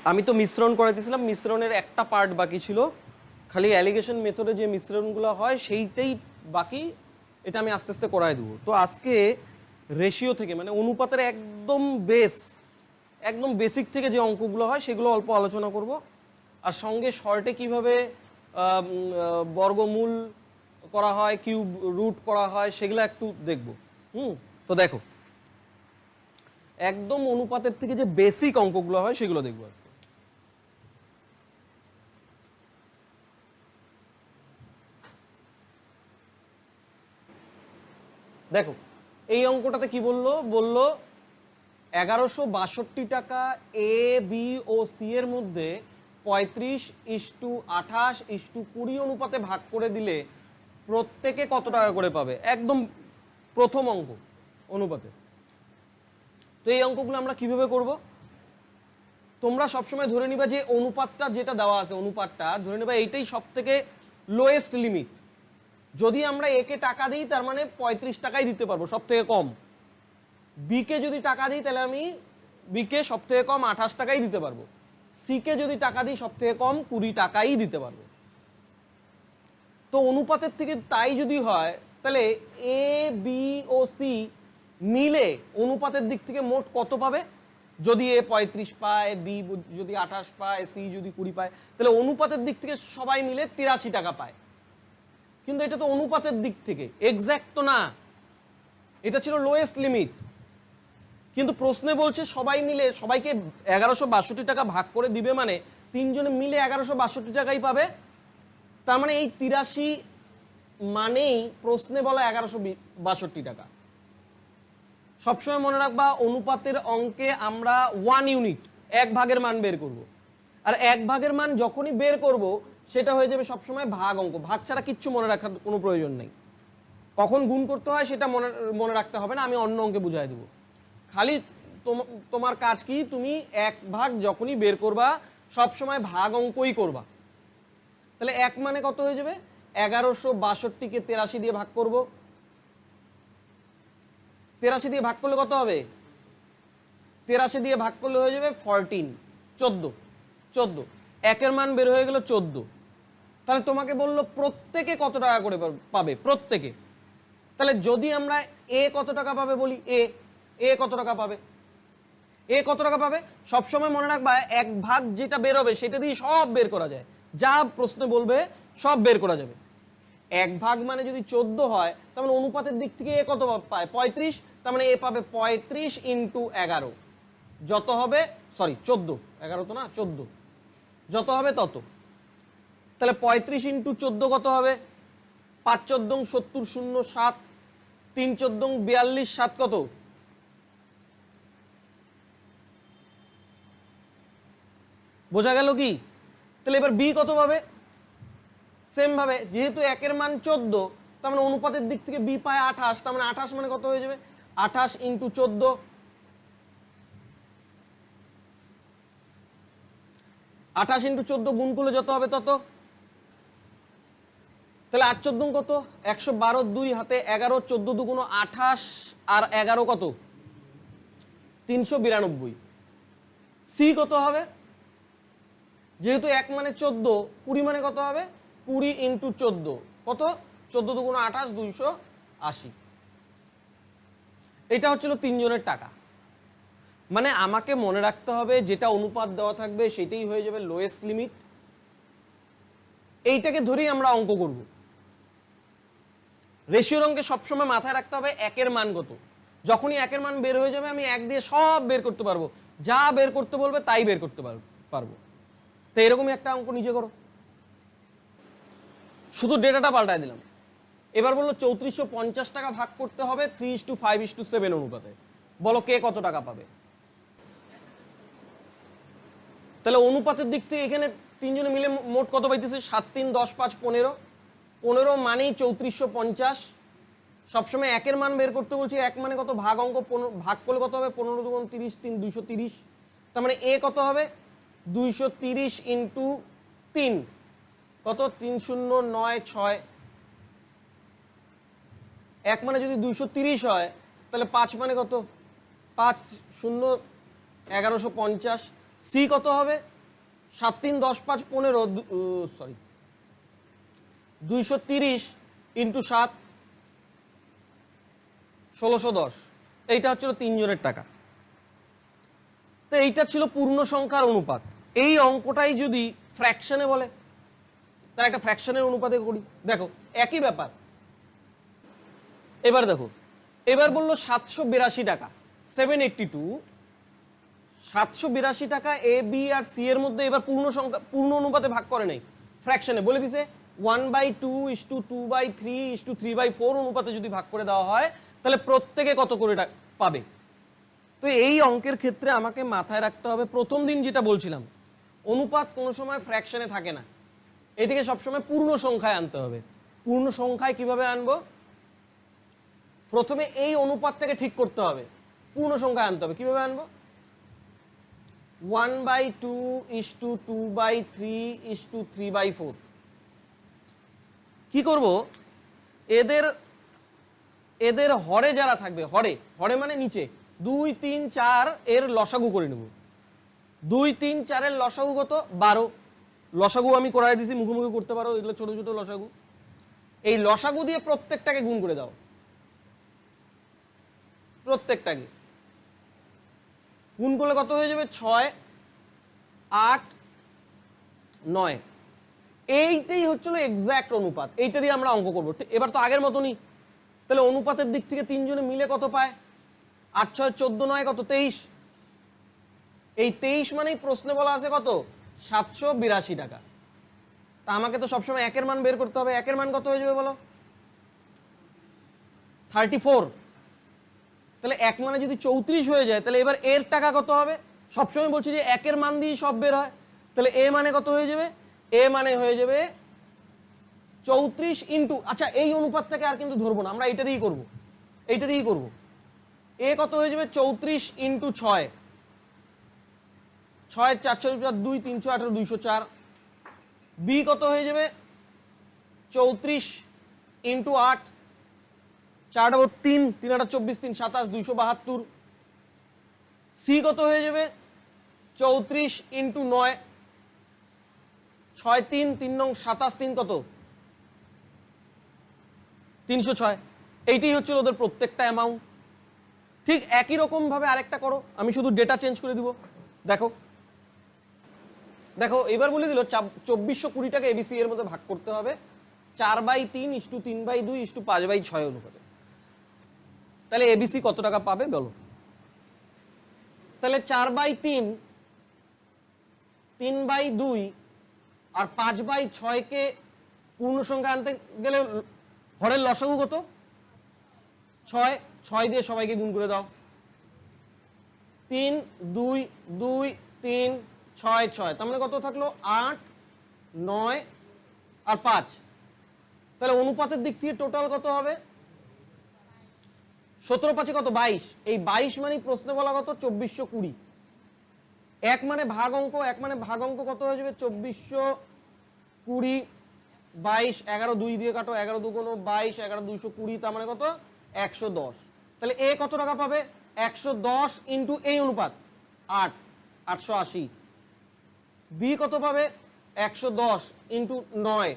আমি তো মিশ্রণ করাইতেছিলাম, মিশ্রণের একটা পার্ট বাকি ছিল, খালি অ্যালিগেশন মেথডে যে মিশ্রণগুলো হয় সেইটাই বাকি, এটা আমি আস্তে আস্তে করাই দেবো। তো আজকে রেশিও থেকে মানে অনুপাতের একদম বেসিক থেকে যে অঙ্কগুলো হয় সেগুলো অল্প আলোচনা করব, আর সঙ্গে শর্টে কিভাবে বর্গমূল করা হয়, কিউব রুট করা হয় সেগুলো একটু দেখব। তো দেখো, একদম অনুপাতের থেকে যে বেসিক অঙ্কগুলো হয় সেগুলো দেখবো আজকে। দেখো এই অঙ্কটাতে কি বললো 1162 টাকা এ বি ও সি এর মধ্যে 35:28:20 অনুপাতে ভাগ করে দিলে প্রত্যেকে কত টাকা করে পাবে, একদম প্রথম অঙ্ক অনুপাতে। তো এই অঙ্কগুলো আমরা কিভাবে করব, তোমরা সবসময় ধরে নিবা যে অনুপাতটা যেটা দেওয়া আছে, অনুপাতটা ধরে নিবা এইটাই সব থেকে লোয়েস্ট লিমিট। যদি আমরা একে টাকা দিই তার মানে 35 টাকাই দিতে পারবো, সব থেকে কম। বিকে যদি টাকা দিই তাহলে আমি বিকে সব থেকে কম 28 টাকাই দিতে পারবো। সিকে যদি টাকা দিই সব থেকে কম 20 টাকাই দিতে পারবো। তো অনুপাতের থেকে তাই যদি হয় তাহলে এ বি ও সি মিলে অনুপাতের দিক থেকে মোট কত পাবে, যদি এ 35 পায়, বি যদি 28 পায়, সি যদি 20 পায়, তাহলে অনুপাতের দিক থেকে সবাই মিলে 83 টাকা পায়। কিন্তু এটা তো অনুপাতের দিক থেকে, এক্স্যাক্ট তো না, এটা ছিল লোয়েস্ট লিমিট। কিন্তু প্রশ্নে বলছে সবাই মিলে সবাইকে 1162 টাকা ভাগ করে দিবে, মানে তিনজনে মিলে 1162 টাকাই পাবে। তার মানে এই 83 মানেই প্রশ্নে বলা 1162 টাকা। সবসময় মনে রাখবা অনুপাতের অঙ্কে আমরা 1 ইউনিট 1 ভাগের মান বের করব, আর 1 ভাগের মান যখনই বের করব সেটা হয়ে যাবে সবসময় ভাগ অঙ্ক। ভাগ ছাড়া কিচ্ছু মনে রাখার কোনো প্রয়োজন নেই। কখন গুণ করতে হয় সেটা মনে রাখতে হবে না, আমি অন্য অঙ্কে বুঝাই দেবো। খালি তোমার কাজ কি, তুমি 1 ভাগ যখনই বের করবা সবসময় ভাগ অঙ্কই করবা। তাহলে 1 মানে কত হয়ে যাবে, 1162কে 83 দিয়ে ভাগ করব। 83 দিয়ে ভাগ করলে কত হবে, 83 দিয়ে ভাগ করলে হয়ে যাবে 14। একের মান বের হয়ে গেল 14। তাহলে তোমাকে বললো প্রত্যেকে কত টাকা করে পাবে, প্রত্যেকে। তাহলে যদি আমরা এ কত টাকা পাবে বলি, এ কত টাকা পাবে, এ কত টাকা পাবে, সবসময় মনে রাখবা 1 ভাগ যেটা বের হবে সেটা দিয়ে সব বের করা যায়, যা প্রশ্ন বলবে সব বের করা যাবে। 1 ভাগ মানে যদি 14 হয় তার মানে অনুপাতের দিক থেকে এ কত পায় 35, তার মানে এ পাবে 35 × 11, যত হবে 14, 11 তো না 14, যত হবে তত। তাহলে 35 × 14 কত হবে, 5 × 14 70, 0 7, 3 × 14 42, 7 কত, বোঝা গেল কি? তাহলে এবার বি কত পাবে, সেম ভাবে যেহেতু একের মান 14 তার মানে অনুপাতের দিক থেকে বি পায় 28, তার মানে 28 মানে কত হয়ে যাবে, 28 × 14, 28 × 14 গুণ করলে যত হবে তত। তাহলে 8 × 14 কত, 112, 2 হাতে 11, 14 দুগুণ 28 আর 11 কত, 392। সি কত হবে, যেহেতু 1 মানে 14, 20 মানে কত হবে, 20 × 14 কত, 14 দুগুণ 28, 280। এটা হচ্ছিল তিনজনের টাকা। মানে আমাকে মনে রাখতে হবে যেটা অনুপাত দেওয়া থাকবে সেটাই হয়ে যাবে লোয়েস্ট লিমিট। এইটাকে ধরেই আমরা অঙ্ক করব। রেশিওর অঙ্কে সবসময় মাথায় রাখতে হবে একের মান কত। যখনই একের মান বের হয়ে যাবে আমি 1 দিয়ে সব বের করতে পারবো, যা বের করতে বলবে তাই বের করতে পারবো। তো এরকমই একটা অঙ্ক নিজে করো, শুধু ডেটাটা পাল্টায় দিলাম। এবার বললো 3450 টাকা ভাগ করতে হবে 3:5:7 অনুপাতে, বলো কে কত টাকা পাবে। তাহলে অনুপাতের দিক থেকে এখানে তিনজনে মিলে মোট কত পাইতেছে, 7, 3, 10, 5, 15। 15 মানেই 3450। সবসময় একের মান বের করতে বলছি, 1 মানে কত, ভাগ অঙ্ক, ভাগ করলে কত হবে, 15 দুগুণ 30, 3 230। তার মানে এ কত হবে, 230 × 3 কত, 3096। 1 মানে যদি 230 হয় তাহলে 5 মানে কত, 5 0 1150। সি কত হবে, 7 3 10 5 15 সরি 230 ইন্টু 7 1610, এইটা হচ্ছিল 3 জনের টাকা। তো এইটা ছিল পূর্ণ সংখ্যার অনুপাত। এই অঙ্কটাই যদি ফ্র্যাকশনে বলে, তার একটা ফ্র্যাকশনের অনুপাতে করি। দেখো একই ব্যাপার। এবার দেখো, এবার বললো 782 টাকা, 782, 782 টাকা এ বি আর সি এর মধ্যে এবার পূর্ণ সংখ্যা পূর্ণ অনুপাতে ভাগ করে নেই, ফ্র্যাকশনে বলে দিছে 1/2:2/3:3/4 অনুপাতে যদি ভাগ করে দেওয়া হয় তাহলে প্রত্যেকে কত করে পাবে। তো এই অঙ্কের ক্ষেত্রে আমাকে মাথায় রাখতে হবে প্রথম দিন যেটা বলছিলাম, অনুপাত কোনো সময় ফ্র্যাকশনে থাকে না, এটিকে সবসময় পূর্ণ সংখ্যায় আনতে হবে। পূর্ণ সংখ্যায় কিভাবে আনবো? প্রথমে এই অনুপাতটাকে ঠিক করতে হবে, পূর্ণ সংখ্যায় আনতে হবে। কিভাবে আনবো? 1/2:2/3:3/4। কি করব? এদের হরে যারা থাকবে, হরে হরে মানে নিচে, 2 3 4 এর লসাগু করে নেব। 2 3 4 এর লসাগু কত? 12। লসাগু আমি করাই দিছি, মুখোমুখি করতে পারো, এগুলো ছোট ছোট লসাগু। এই লসাগু দিয়ে প্রত্যেকটাকে গুণ করে দাও, প্রত্যেকটাকে গুণ করলে কত হয়ে যাবে? 6 8 9। এইটাই হচ্ছিল এক্সাক্ট অনুপাত, এইটা দিয়ে আমরা অঙ্ক করবো। এবার তো আগের মতনই, তাহলে অনুপাতের দিক থেকে তিনজনে মিলে কত পায়? 8 6 14 9 কত? 23। এই 23 মানেই প্রশ্নে বলা আছে কত? 782 টাকা। তা আমাকে তো সবসময় একের মান বের করতে হবে। একের মান কত হয়ে যাবে বলো? 34। তাহলে এক মানে যদি 34 হয়ে যায়, তাহলে এবার এর টাকা কত হবে? সবসময় বলছি যে একের মান দিয়ে সব বের হয়, তাহলে এ মানে কত হয়ে যাবে? এ মানে হয়ে যাবে 34 ইন্টু, আচ্ছা এই অনুপাতটাকে আর কিন্তু ধরবো না, আমরা এইটা দিয়েই করবো, এইটা দিয়েই করবো। এ কত হয়ে যাবে? 34 ইন্টু 6, 6 4 4 2 318 204। বি কত হয়ে যাবে? 34 ইন্টু 8, 4 3 3 8 24 3 27 272। সি কত হয়ে যাবে? 34 ইন্টু 9, 6 3 3 9 27 3 কত? 306। এইটাই হচ্ছিল ওদের প্রত্যেকটা অ্যামাউন্ট। ঠিক একই রকম ভাবে আরেকটা করো, আমি শুধু ডেটা চেঞ্জ করে দিব। দেখো দেখো এবার বলে দিল 2420 টাকা এবিসি এর মধ্যে ভাগ করতে হবে 4/3:3/2:5/6 অনুপাতে। তাহলে এবিসি কত টাকা পাবে বলো? তাহলে 4/3, 3/2 আর 5/6 কে পূর্ণ সংখ্যা আনতে গেলে হরের লসাগু কত? 6, 6 দিয়ে সবাইকে গুণ করে দাও। 3 2 2 3 6 6, তার মানে কত থাকলো? 8 9 আর 5। তাহলে অনুপাতের দিক থেকে টোটাল কত হবে? 17 5 কত? 22। এই 22 মানে প্রশ্নে বলা কত? 2420। এক মানে ভাগ অঙ্ক, এক মানে ভাগ অঙ্ক কত হয়ে যাবে? 2420 22, 11 2 দিয়ে কাটো, 11 2 22, 11 220, তার মানে কত? 110। তাহলে এ কত টাকা পাবে? 110 ইন্টু এই অনুপাত 8, 880। বি কত পাবে? 110 ইন্টু 9,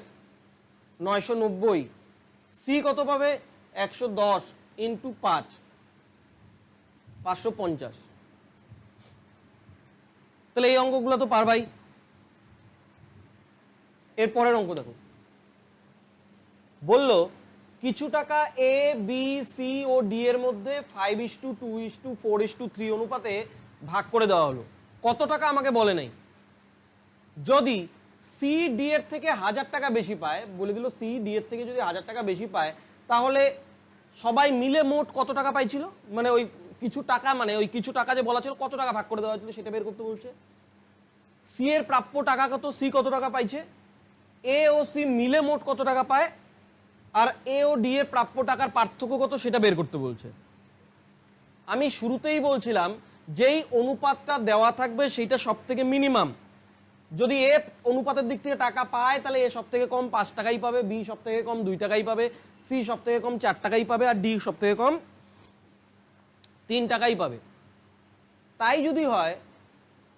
990। সি কত পাবে? 110 ইন্টু 5, 550। তাহলে এই অঙ্কগুলো তো পারবাই। এর পরের অঙ্ক দেখো, বললো কিছু টাকা A B C O D এর মধ্যে 5:2:4:3 অনুপাতে ভাগ করে দেওয়া হলো। কত টাকা আমাকে বলে নাই। যদি সি ডি এর থেকে 1000 টাকা বেশি পায়, বলে দিল সি ডি এর থেকে যদি 1000 টাকা বেশি পায়, তাহলে সবাই মিলে মোট কত টাকা পাইছিল, মানে ওই কিছু টাকা, মানে ওই কিছু টাকা যে বলা ছিল কত টাকা ভাগ করে দেওয়া হয়েছিল সেটা বের করতে বলছে। সি এর প্রাপ্য টাকা কত? সি কত টাকা পাইছে? এ ও সি মিলে মোট কত টাকা পায়, আর এ ও ডি এর প্রাপ্য টাকার পার্থক্য কত সেটা বের করতে বলছে। আমি শুরুতেই বলছিলাম যেই অনুপাতটা দেওয়া থাকবে সেইটা সব থেকে মিনিমাম। যদি এ অনুপাতের দিক থেকে টাকা পায় তাহলে এ সব থেকে কম 5 টাকাই পাবে, বি সব থেকে কম 2 টাকাই পাবে, সি সব থেকে কম 4 টাকাই পাবে, আর ডি সব থেকে কম 3 টাকাই পাবে। তাই যদি হয়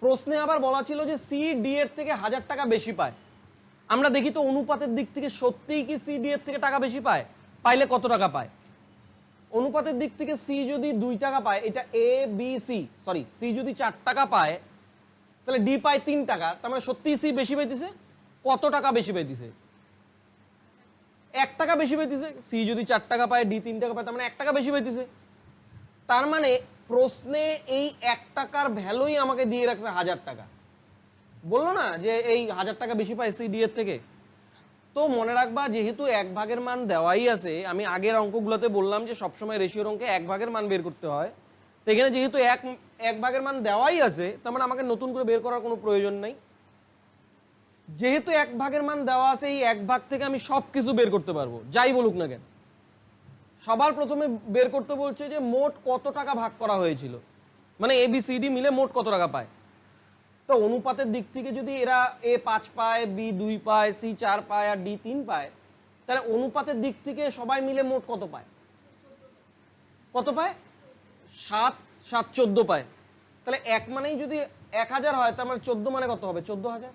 প্রশ্নে আবার বলা ছিল যে সি ডি এর থেকে 1000 টাকা বেশি পায়। আমরা দেখি তো অনুপাতের দিক থেকে সত্যিই কি সি ডি এর থেকে টাকা বেশি পায়? পাইলে কত টাকা পায়? অনুপাতের দিক থেকে সি যদি 2 টাকা পায়, এটা A B C, sorry C যদি 4 টাকা পায় তাহলে ডি পায় 3 টাকা, তার মানে সত্যিই সি বেশি পাইতেছে। কত টাকা বেশি পাইতেছে? 1 টাকা বেশি পাইতেছে। সি যদি 4 টাকা পায়, ডি 3 টাকা পায়, তার মানে 1 টাকা বেশি পাইতেছে। তার মানে প্রশ্নে এই 1 টাকার ভ্যালুই আমাকে দিয়ে রাখছে 1000 টাকা। বললো না যে এই 1000 টাকা বেশি পায় সি ডি এর থেকে। তো মনে রাখবা, যেহেতু 1 ভাগের মান দেওয়াই আছে, আমি আগের অঙ্কগুলোতে বললাম যে সবসময় রেশিওর অঙ্কে 1 ভাগের মান বের করতে হয়। তো এখানে যেহেতু এক ভাগের মান দেওয়াই আছে, তার মানে আমাকে নতুন করে বের করার কোনো প্রয়োজন নাই। যেহেতু 1 ভাগের মান দেওয়া আছে, এই 1 ভাগ থেকে আমি সব কিছু বের করতে পারবো, যাই বলুক না কেন। সবার প্রথমে বের করতে বলছে যে মোট কত টাকা ভাগ করা হয়েছিল, মানে এ বি সি ডি মিলে মোট কত টাকা পায়। তো অনুপাতের দিক থেকে যদি এরা এ 5 পায়, বি 2 পায়, সি 4 পায় আর ডি 3 পায়, তাহলে অনুপাতের দিক থেকে সবাই মিলে মোট কত পায়? কত পায়? 7 7 14 পায়। তাহলে 1 মানেই যদি 1000 হয়, তার মানে 14 মানে কত হবে? 14000।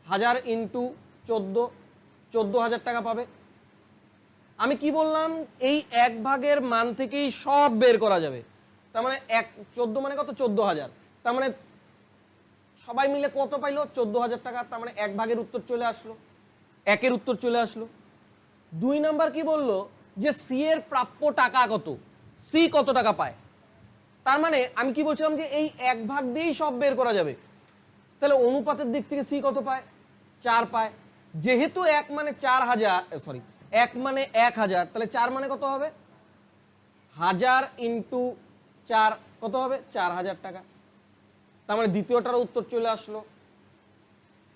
1000 ইন্টু 14, 14000 টাকা পাবে। আমি কি বললাম? এই 1 ভাগের মান থেকেই সব বের করা যাবে। তার মানে 14 মানে কত? 14000। তার মানে সবাই মিলে কত পাইলো? 14000 টাকা। তার মানে 1 ভাগের উত্তর চলে আসলো, 1-এর উত্তর চলে আসলো। 2 নাম্বার কি বললো? যে সি এর প্রাপ্য টাকা কত, সি কত টাকা পায়। তার মানে আমি কি বলছিলাম যে এই 1 ভাগ দিয়েই সব বের করা যাবে। তাহলে অনুপাতের দিক থেকে সি কত পায়? 4 পায়। যেহেতু 1 মানে 4000, সরি 1 মানে 1000, তাহলে 4 মানে কত হবে? 1000 ইন্টু 4 কত হবে? 4000 টাকা। তার মানে দ্বিতীয়টার উত্তর চলে আসলো।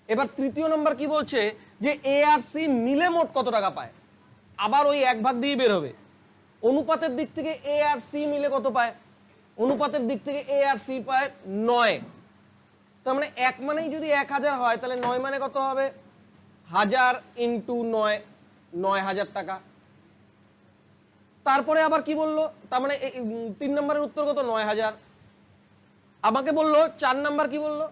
এবার তৃতীয় নম্বর কি বলছে? যে এ আর সি মিলে মোট কত টাকা পায়। আবার ওই 1 ভাগ দিয়ে বের হবে। অনুপাতের দিক থেকে এ আর সি মিলে কত পায়? অনুপাতের দিক থেকে এ আর সি পায় 9। তার মানে 1 মানেই যদি 1000 হয়, তাহলে 9 মানে কত হবে? 1000 ইন্টু 9, 9000 টাকা। তারপরে আবার কি বললো? তার মানে 3 নম্বরের উত্তর কত? 9000। আমাকে বললো 4 নাম্বার কি বললো?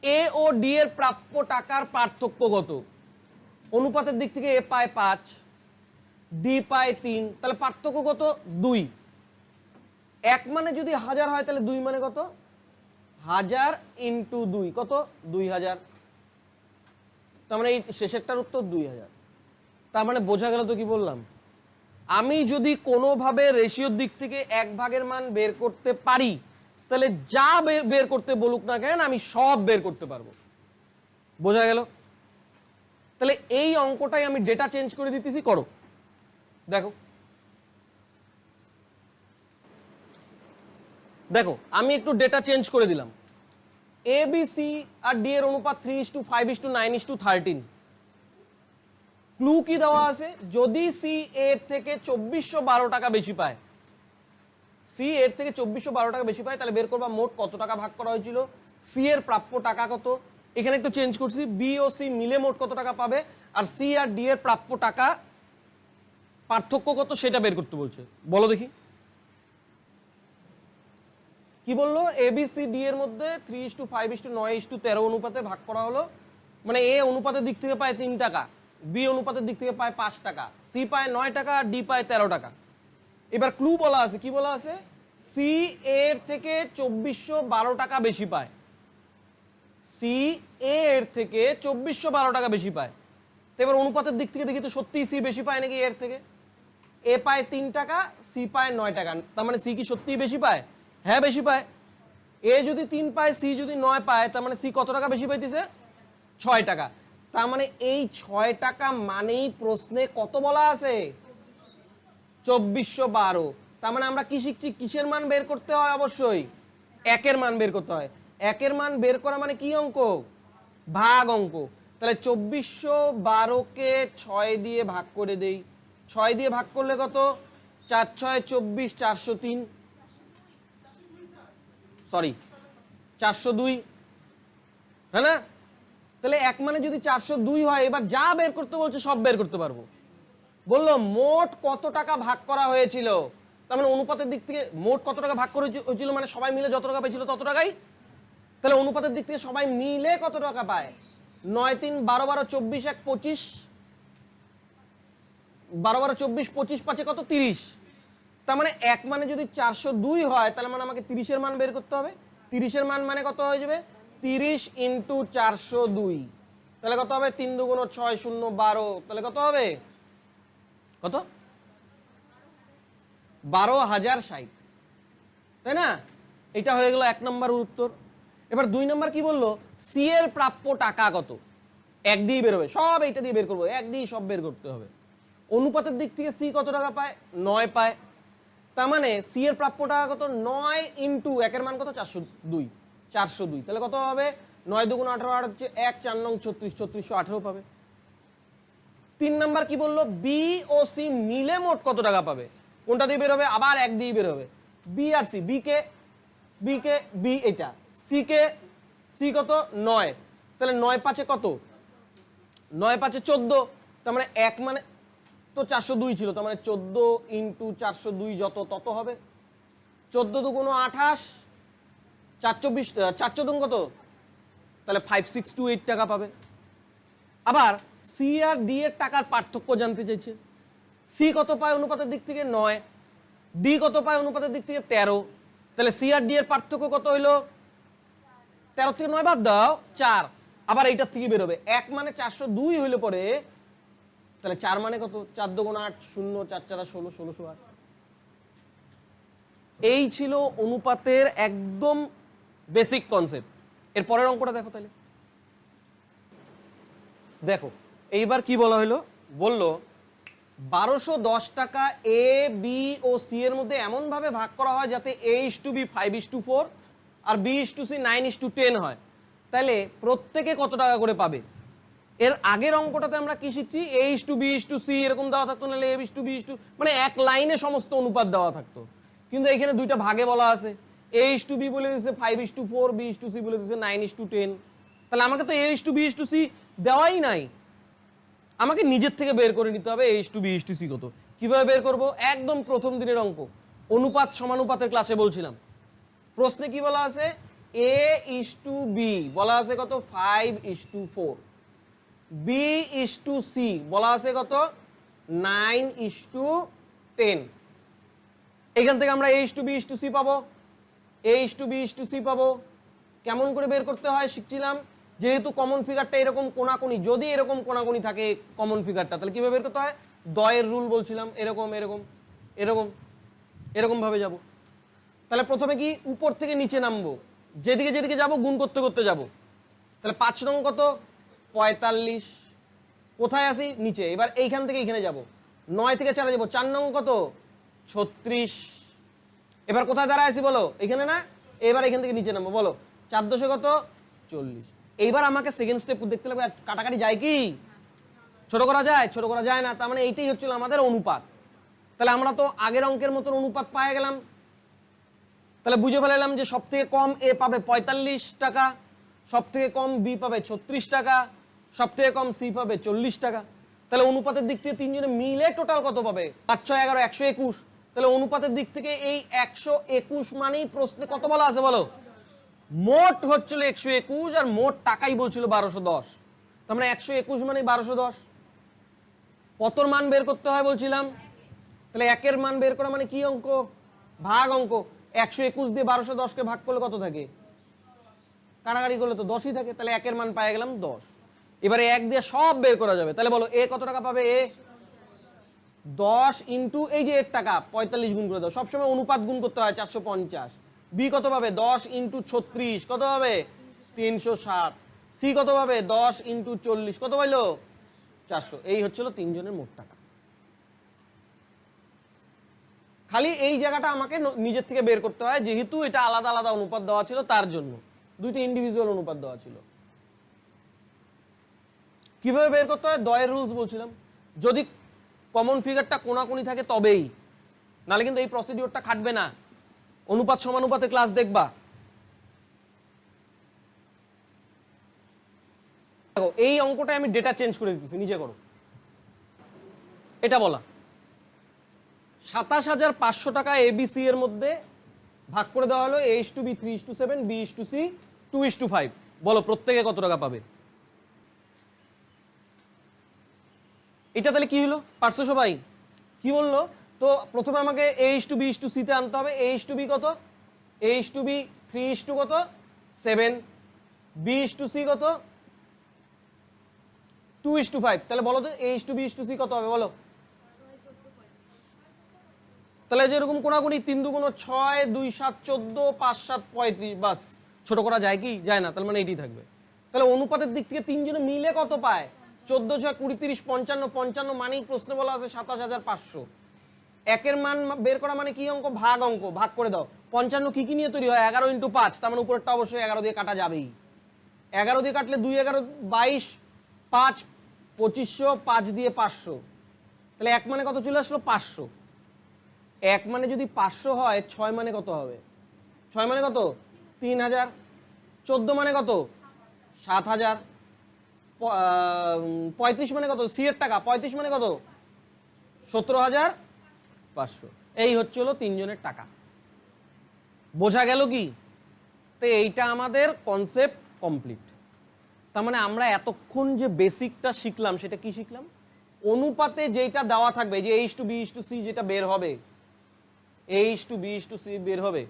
এ ও ডি এর প্রাপ্য টাকার পার্থক্য কত। অনুপাতের দিক থেকে এ পায় 5, ডি পায় 3, তাহলে পার্থক্য কত? 2। 1 মানে যদি 1000 হয়, তাহলে 2 মানে কত? 1000 ইন্টু 2 কত? 2000। তার মানে এই শেষেরটার উত্তর 2000। তার মানে বোঝা গেল তো কি বললাম? আমি যদি কোনোভাবে রেশিওর দিক থেকে 1 ভাগের মান বের করতে পারি, তাহলে যা বের করতে বলুক না কেন আমি সব বের করতে পারবো। বোঝা গেল? তাহলে এই অঙ্কটাই আমি ডেটা চেঞ্জ করে দিতেছি, করো। দেখো দেখো আমি একটু ডেটা চেঞ্জ করে দিলাম। A B C R D এর অনুপাত 3:5:9:13। ক্লু কি দেওয়া আছে? যদি সি এর থেকে 2412 টাকা বেশি পায়, সি এর থেকে 2412 টাকা বেশি পায়, তাহলে বের করবা মোট কত টাকা ভাগ করা হয়েছিল। সি এর প্রাপ্য টাকা কত, এখানে একটু চেঞ্জ করছি, বি ও সি মিলে মোট কত টাকা পাবে, আর সি আর ডি এর প্রাপ্য টাকা পার্থক্য কত সেটা বের করতে বলছে। বলো দেখি কি বললো? এ বি সি ডি এর মধ্যে 3:5:9:13 অনুপাতে ভাগ করা হলো। মানে এ অনুপাতের দিক থেকে পায় 3 টাকা, বি অনুপাতের দিক থেকে পায় 5 টাকা, সি পায় 9 টাকা আর ডি পায় 13 টাকা। এবার ক্লু বলা আছে, কি বলা আছে? সি এর থেকে 2412 টাকা বেশি পায়, সি এর থেকে 2412 টাকা বেশি পায়। তো এবার অনুপাতের দিক থেকে দেখি তো সত্যিই সি বেশি পায় নাকি এর থেকে। এ পায় 3 টাকা, সি পায় 9 টাকা, তার মানে সি কি সত্যিই বেশি পায়? হ্যাঁ বেশি পায়। এ যদি 3 পায়, সি যদি 9 পায়, তার মানে সি কত টাকা বেশি পাইতেছে? 6 টাকা। তার মানে এই 6 টাকা মানেই প্রশ্নে কত বলা আছে? 2412। তার মানে আমরা কি শিখছি? কিসের মান বের করতে হয়? অবশ্যই 1-এর মান বের করতে হয়। 1-এর মান বের করা মানে কি অঙ্ক? ভাগ অঙ্ক। তাহলে 2412কে 6 দিয়ে ভাগ করে দেই। 6 দিয়ে ভাগ করলে কত? 4 6 24, 403, সরি 402, হ্যাঁ না? তাহলে 1 মানে যদি 402 হয়, এবার যা বের করতে বলছে সব বের করতে পারবো। বললো মোট কত টাকা ভাগ করা হয়েছিল, তার মানে অনুপাতের দিক থেকে মোট কত টাকা ভাগ করে হয়েছিল, মানে সবাই মিলে যত টাকা পেয়েছিল তত টাকাই। তাহলে অনুপাতের দিক থেকে সবাই মিলে কত টাকা পায়? 9 3 12 12 24 1 25, 12 12 24 25 5 কত 30। তার মানে এক মানে যদি 402 হয় তাহলে মানে আমাকে 30 এর মান বের করতে হবে। 30 এর মান মানে কত হয়ে যাবে? 30 ইন্টু 402, তাহলে কত হবে? 3 2 6 0 12, তাহলে কত হবে? কত? 12,060, তাই না? এটা হয়ে গেল 1 নম্বর উত্তর। এবার 2 নম্বর কি বললো? সি এর প্রাপ্য টাকা কত? এক দিয়ে বের হবে, সব এইটা দিয়ে বের করবো, এক দিয়ে সব বের করতে হবে। অনুপাতের দিক থেকে সি কত টাকা পায়? 9 পায়। তার মানে সি এর প্রাপ্য টাকা কত? 9 ইন্টু একের মান কত? 402, 402, তাহলে কত হবে? 9 2 18, 8 হচ্ছে 1, 4 9 36, 3618 পাবে। 3 নাম্বার কি বললো? বি ও সি মিলে মোট কত টাকা পাবে? কোনটা দিয়ে বের হবে? আবার এক দিয়ে বের হবে। বি আর সি, বি এটা, সি কত? 9, তাহলে 9 5 কত? 9 5 14, তার মানে এক মানে তো 402 ছিল, তার মানে 14 ইন্টু 402 যত তত হবে। 14 2 28, 4 24, 4 14 কত? তাহলে 5628 টাকা পাবে। আবার সি আর ডি এর টাকার পার্থক্য জানতে চাইছে। সি কত পায় অনুপাতের দিক থেকে? 9, ডি কত পায় অনুপাতের দিক থেকে? 13, তাহলে সি আর ডি এর পার্থক্য কত হইলো? 13 থেকে 9 বাদ দাও, 4। আবার এইটার থেকে বেরোবে এক মানে 402 হইলে পরে, তাহলে 4 মানে কত? 4 2 8 0 4 4 16, 1608। এই ছিল অনুপাতের একদম বেসিক কনসেপ্ট। এর পরের অঙ্কটা দেখো তাহলে। দেখো এইবার কি বলা হলো? বললো 1210 টাকা এ বি ও সি এর মধ্যে এমন ভাবে ভাগ করা হয় যাতে A:B 5:4 আর B:C 9:10 হয়, তাহলে প্রত্যেকে কত টাকা করে পাবে? এর আগের অঙ্কটাতে আমরা কি শিখছি? A:B:C এরকম দেওয়া থাকতো, নাহলে A:B, মানে এক লাইনে সমস্ত অনুপাত দেওয়া থাকতো। কিন্তু এখানে দুইটা ভাগে বলা আছে। A:B বলে দিয়েছে 5:4, B:C বলে দিয়েছে 9:10, তাহলে আমাকে তো A:B দেওয়াই নাই, আমাকে নিজের থেকে বের করে নিতে হবে A:B কত। কিভাবে বের করব? একদম প্রথম দিনের অঙ্ক, অনুপাত সমানুপাতের ক্লাসে বলছিলাম। প্রশ্নে কি বলা আছে? A:B বলা আছে কত? 5:4, B:C বলা আছে কত? 9:10। এখান থেকে আমরা A:B পাবো, A:B পাবো। কেমন করে বের করতে হয় শিখছিলাম। যেহেতু কমন ফিগারটা এরকম কোনাকুনি, যদি এরকম কোনাকুনি থাকে কমন ফিগারটা, তাহলে কিভাবে বের করতে হয়? দয়ের রুল বলছিলাম, এরকম এরকম এরকম এরকম ভাবে যাব। তাহলে প্রথমে কি উপর থেকে নিচে নামবো, যেদিকে যেদিকে যাব গুণ করতে করতে যাব। তাহলে 5 নং কত? 45, কোথায় আসি? নিচে। এবার এইখান থেকে এইখানে যাব, 9 থেকে 4 যাবো, 4 নং কত? 36। এবার কোথায় দাঁড়ায় আছি বলো? এখানে না? এবার এখান থেকে নিচে নামবো, বলো 4 দশে কত? 40। এইবার আমাকে সেকেন্ড স্টেপ দেখতে লাগবে, কাটাকাটি যায় কি? ছোট করা যায়? ছোট করা যায় না। তার মানে এইটাই হচ্ছিল আমাদের অনুপাত। তাহলে আমরা তো আগের অঙ্কের মতন অনুপাত পায়ে গেলাম। তাহলে বুঝে ফেলাম যে সব থেকে কম এ পাবে 45 টাকা, সব থেকে কম বি পাবে 36 টাকা, সব থেকে কম সি পাবে 40 টাকা। তাহলে অনুপাতের দিক থেকে তিনজনে মিলে টোটাল কত পাবে? 5 6 11 121। তাহলে অনুপাতের দিক থেকে এই 121 মানেই প্রশ্নে কত বলা আছে বলো? মোট হচ্ছিল 121 আর মোট টাকাই বলছিল 1210। তার মানে 121 মানে 1210। কতর মান বের করতে হয় বলছিলাম? তাহলে একের মান বের করা মানে কি অঙ্ক? ভাগ অঙ্ক। 121 দিয়ে 1210কে ভাগ করলে কত থাকে? কাটাকাটি করলে তো 10ই থাকে। তাহলে একের মান পাই গেলাম 10। এবারে এক দিয়ে সব বের করা যাবে। তাহলে বলো এ কত টাকা পাবে? এ 10 ইন্টু এই যে এর টাকা 45 গুণ করে দাও, সবসময় অনুপাত গুণ করতে হয় 450। বি কত পাবে? 10 ইন্টু 36 কত পাবে? 360। সি কত পাবে? 10 ইন্টু 40 কত পাইলো? 400। এই হচ্ছিল তিনজনের মোট টাকা। খালি এই জায়গাটা আমাকে নিজের থেকে বের করতে হয়, যেহেতু এটা আলাদা আলাদা অনুপাত দেওয়া ছিল, তার জন্য দুইটা ইন্ডিভিজুয়াল অনুপাত দেওয়া ছিল। কিভাবে বের করতে হয়? দয়ের রুলস বলছিলাম। যদি কমন ফিগারটা কোনাকুনি থাকে তবেই, নাহলে কিন্তু এই প্রসিডিওরটা খাটবে না। অনুপাত সমানুপাতের ক্লাস দেখবা। দেখো এই অঙ্কটা আমি ডেটা চেঞ্জ করে দিতেছি, নিজে করো। এটা বলা 27,500 টাকা এবিসি এর মধ্যে ভাগ করে দেওয়া হলো A:B 3:7, B:C 2:5। বলো প্রত্যেকে কত টাকা পাবে? এটা তাহলে কি হলো? পারছো সবাই? কি বললো? তো প্রথমে আমাকে A:B:C তে আনতে হবে। A:B কত? A:B 3 কত 7, B:C কত 2:5। তাহলে বলো তো A:B:C কত হবে বলো? তাহলে যেরকম কোনাকুনি 3 2 6, 2 7 14, 5 7 35, বাস। ছোট করা যায় কি? যায় না, তার মানে এটাই থাকবে। তাহলে অনুপাতের দিক থেকে তিনজনে মিলে কত পায়? 14 6 20 30 55, 55 মানেই প্রশ্নে বলা আছে 27,500। একের মান বের করা মানে কি অঙ্ক? ভাগ অঙ্ক, ভাগ করে দাও। 55 কি কি নিয়ে তৈরি হয়? 11 × 5, তার মানে উপরেরটা অবশ্যই 11 দিয়ে কাটা যাবেই। 11 দিয়ে কাটলে 2 11 22, 5 2500, 5 দিয়ে 500। তাহলে এক মানে কত চলে আসলো? 500। এক মানে যদি 500 হয়, 6 মানে কত হবে? 6 মানে কত? 3000। 14 মানে কত? 7000। 35 মানে কত? সি এর টাকা 35 মানে কত? 17,500। এই হচ্ছে হলো তিনজনের টাকা। বোঝা গেল কি? তো এইটা আমাদের কনসেপ্ট কমপ্লিট। তার মানে আমরা এতক্ষণ যে বেসিকটা শিখলাম সেটা কি শিখলাম? অনুপাতে যেটা দেওয়া থাকবে, যে A:B:C যেটা বের হবে, A:B:C বের হবে,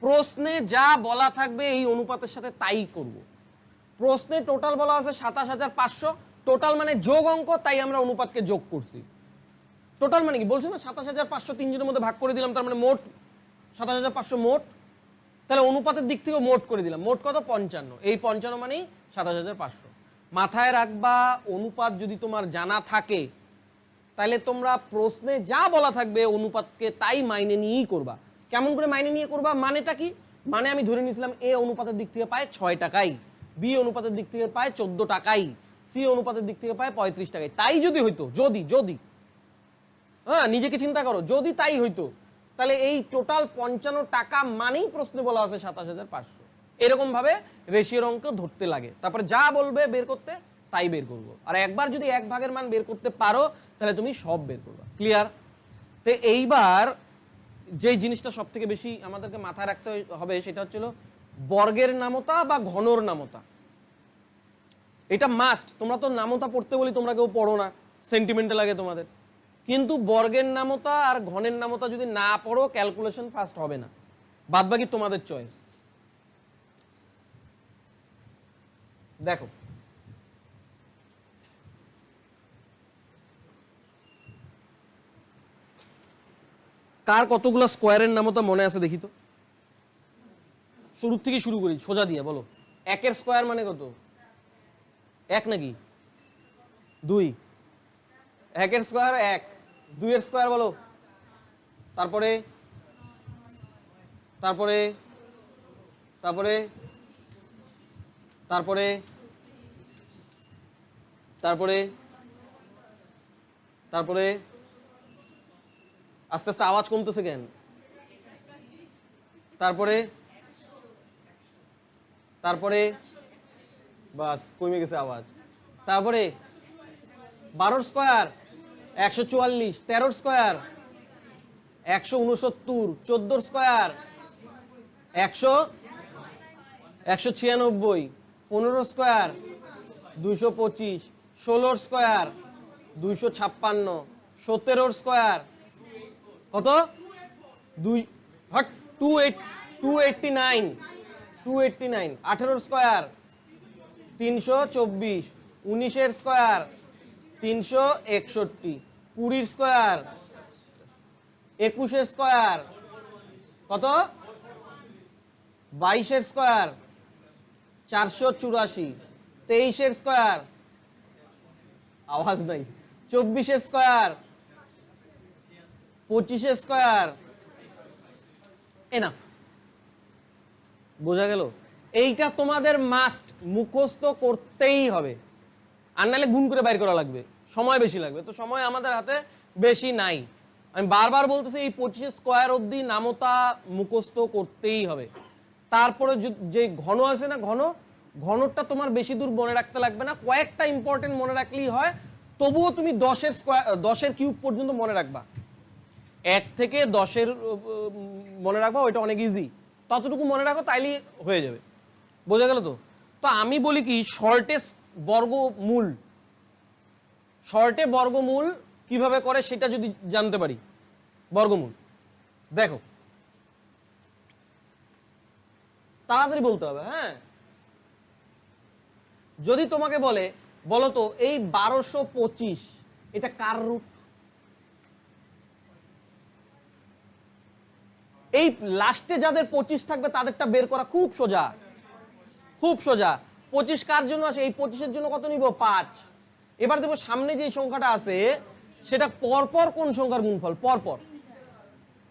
প্রশ্নে যা বলা থাকবে এই অনুপাতের সাথে তাই করব। প্রশ্নে টোটাল বলা আছে 27,500, টোটাল মানে যোগ অঙ্ক, তাই আমরা অনুপাতকে যোগ করছি। টোটাল মানে কি বলছি না, 27,500 তিনজনের মধ্যে ভাগ করে দিলাম, তার মানে মোট 27,500 মোট। তাহলে অনুপাতের দিক থেকে মোট করে দিলাম, মোট কত? 55। এই 55 মানেই 27,500। মাথায় রাখবা, অনুপাত যদি তোমার জানা থাকে তাহলে তোমরা প্রশ্নে যা বলা থাকবে অনুপাতকে তাই মাইনে নিয়েই করবা। কেমন করে মাইনে নিয়ে করবা? মানেটা কি? মানে আমি ধরে নিয়েছিলাম এ অনুপাতের দিক থেকে পায় 6 টাকাই, বি অনুপাতের দিক থেকে পায় 14 টাকাই, সি অনুপাতের দিক থেকে পায় 35 টাকাই। তাই যদি হইতো, যদি হ্যাঁ নিজেকে চিন্তা করো, যদি তাই হইতো তাহলে এই টোটাল 55 টাকা মানেই প্রশ্নে বলা আছে 27,500। এরকম ভাবে রেশিওর অঙ্ক ধরতে লাগে, তারপরে যা বলবে বের করতে তাই বের করবো। আর একবার যদি এক ভাগের মান বের করতে পারো তাহলে তুমি সব বের করবা। ক্লিয়ার? তো এইবার যে জিনিসটা সব থেকে বেশি আমাদেরকে মাথায় রাখতে হবে সেটা হচ্ছিল বর্গের নামতা বা ঘনর নামতা। এটা মাস্ট। তোমরা তো নামতা পড়তে বলি, তোমরা কেউ পড়ো না, সেন্টিমেন্টাল লাগে তোমাদের। কিন্তু বর্গের নামতা আর ঘনের নামতা যদি না পড়ো ক্যালকুলেশন ফাস্ট হবে না। বাদবাকি তোমাদের চয়েস। দেখো, কার কতগুলো স্কোয়ারের নামতা মনে আছে দেখি তো? শুরু থেকে শুরু করি, সোজা দিয়ে বলো। একের স্কোয়ার মানে কত? এক নাকি 2? একের স্কোয়ার 1, 2 এর স্কোয়ার বলো। তারপরে তারপরে তারপরে তারপরে তারপরে তারপরে আস্তে আস্তে আওয়াজ কমতেছে কেন? তারপরে তারপরে বাস কমে গেছে আওয়াজ। তারপরে 12 square 144, 13 square 169, 14 square 196, 15 square 225, 16 square 256, 17 square কত? 289, 18 স্কোয়ার 324, 19 স্কোয়ার 361, 20 স্কোয়ার 21 স্কোয়ার কত? 22 স্কোয়ার 484, 23 স্কোয়ার আওয়াজ নাই 24 স্কোয়ার 25 স্কোয়ার। এনাফ। বোঝা গেল? এইটা তোমাদের মাস্ট মুখস্থ করতেই হবে, আর নাহলে গুণ করে বাইর করা লাগবে, সময় বেশি লাগবে। তো সময় আমাদের হাতে বেশি নাই। আমি বারবার বলতেছি এই 25 স্কোয়ার অবধি নামতা মুখস্থ করতেই হবে। তারপরে যে ঘন আছে না, ঘনটা তোমার বেশি দূর মনে রাখতে লাগবে না, কয়েকটা ইম্পর্টেন্ট মনে রাখলেই হয়। তবুও তুমি 10 কিউব পর্যন্ত মনে রাখবা, 1 থেকে 10 মনে রাখবা, ওইটা অনেক ইজি। ততটুকু মনে রাখো, তাইলেই হয়ে যাবে। বোঝা গেল তো? তো আমি বলি কি, শর্টেস্ট বর্গমূল, শর্টে বর্গমূল কিভাবে করে সেটা যদি জানতে পারি, বর্গমূল দেখো তাড়াতাড়ি বলতে হবে। হ্যাঁ, যদি তোমাকে বলে বলো তো এই 1225 এটা কার রুট? এই লাস্টে যাদের 25 থাকবে তাদেরটা বের করা খুব সোজা, খুব সোজা। 25 কার জন্য আসে? এই 25-এর জন্য কত নিব? 5। এবার দেখো সামনে যে সংখ্যাটা আছে সেটা পরপর কোন সংখ্যার গুণফল? পরপর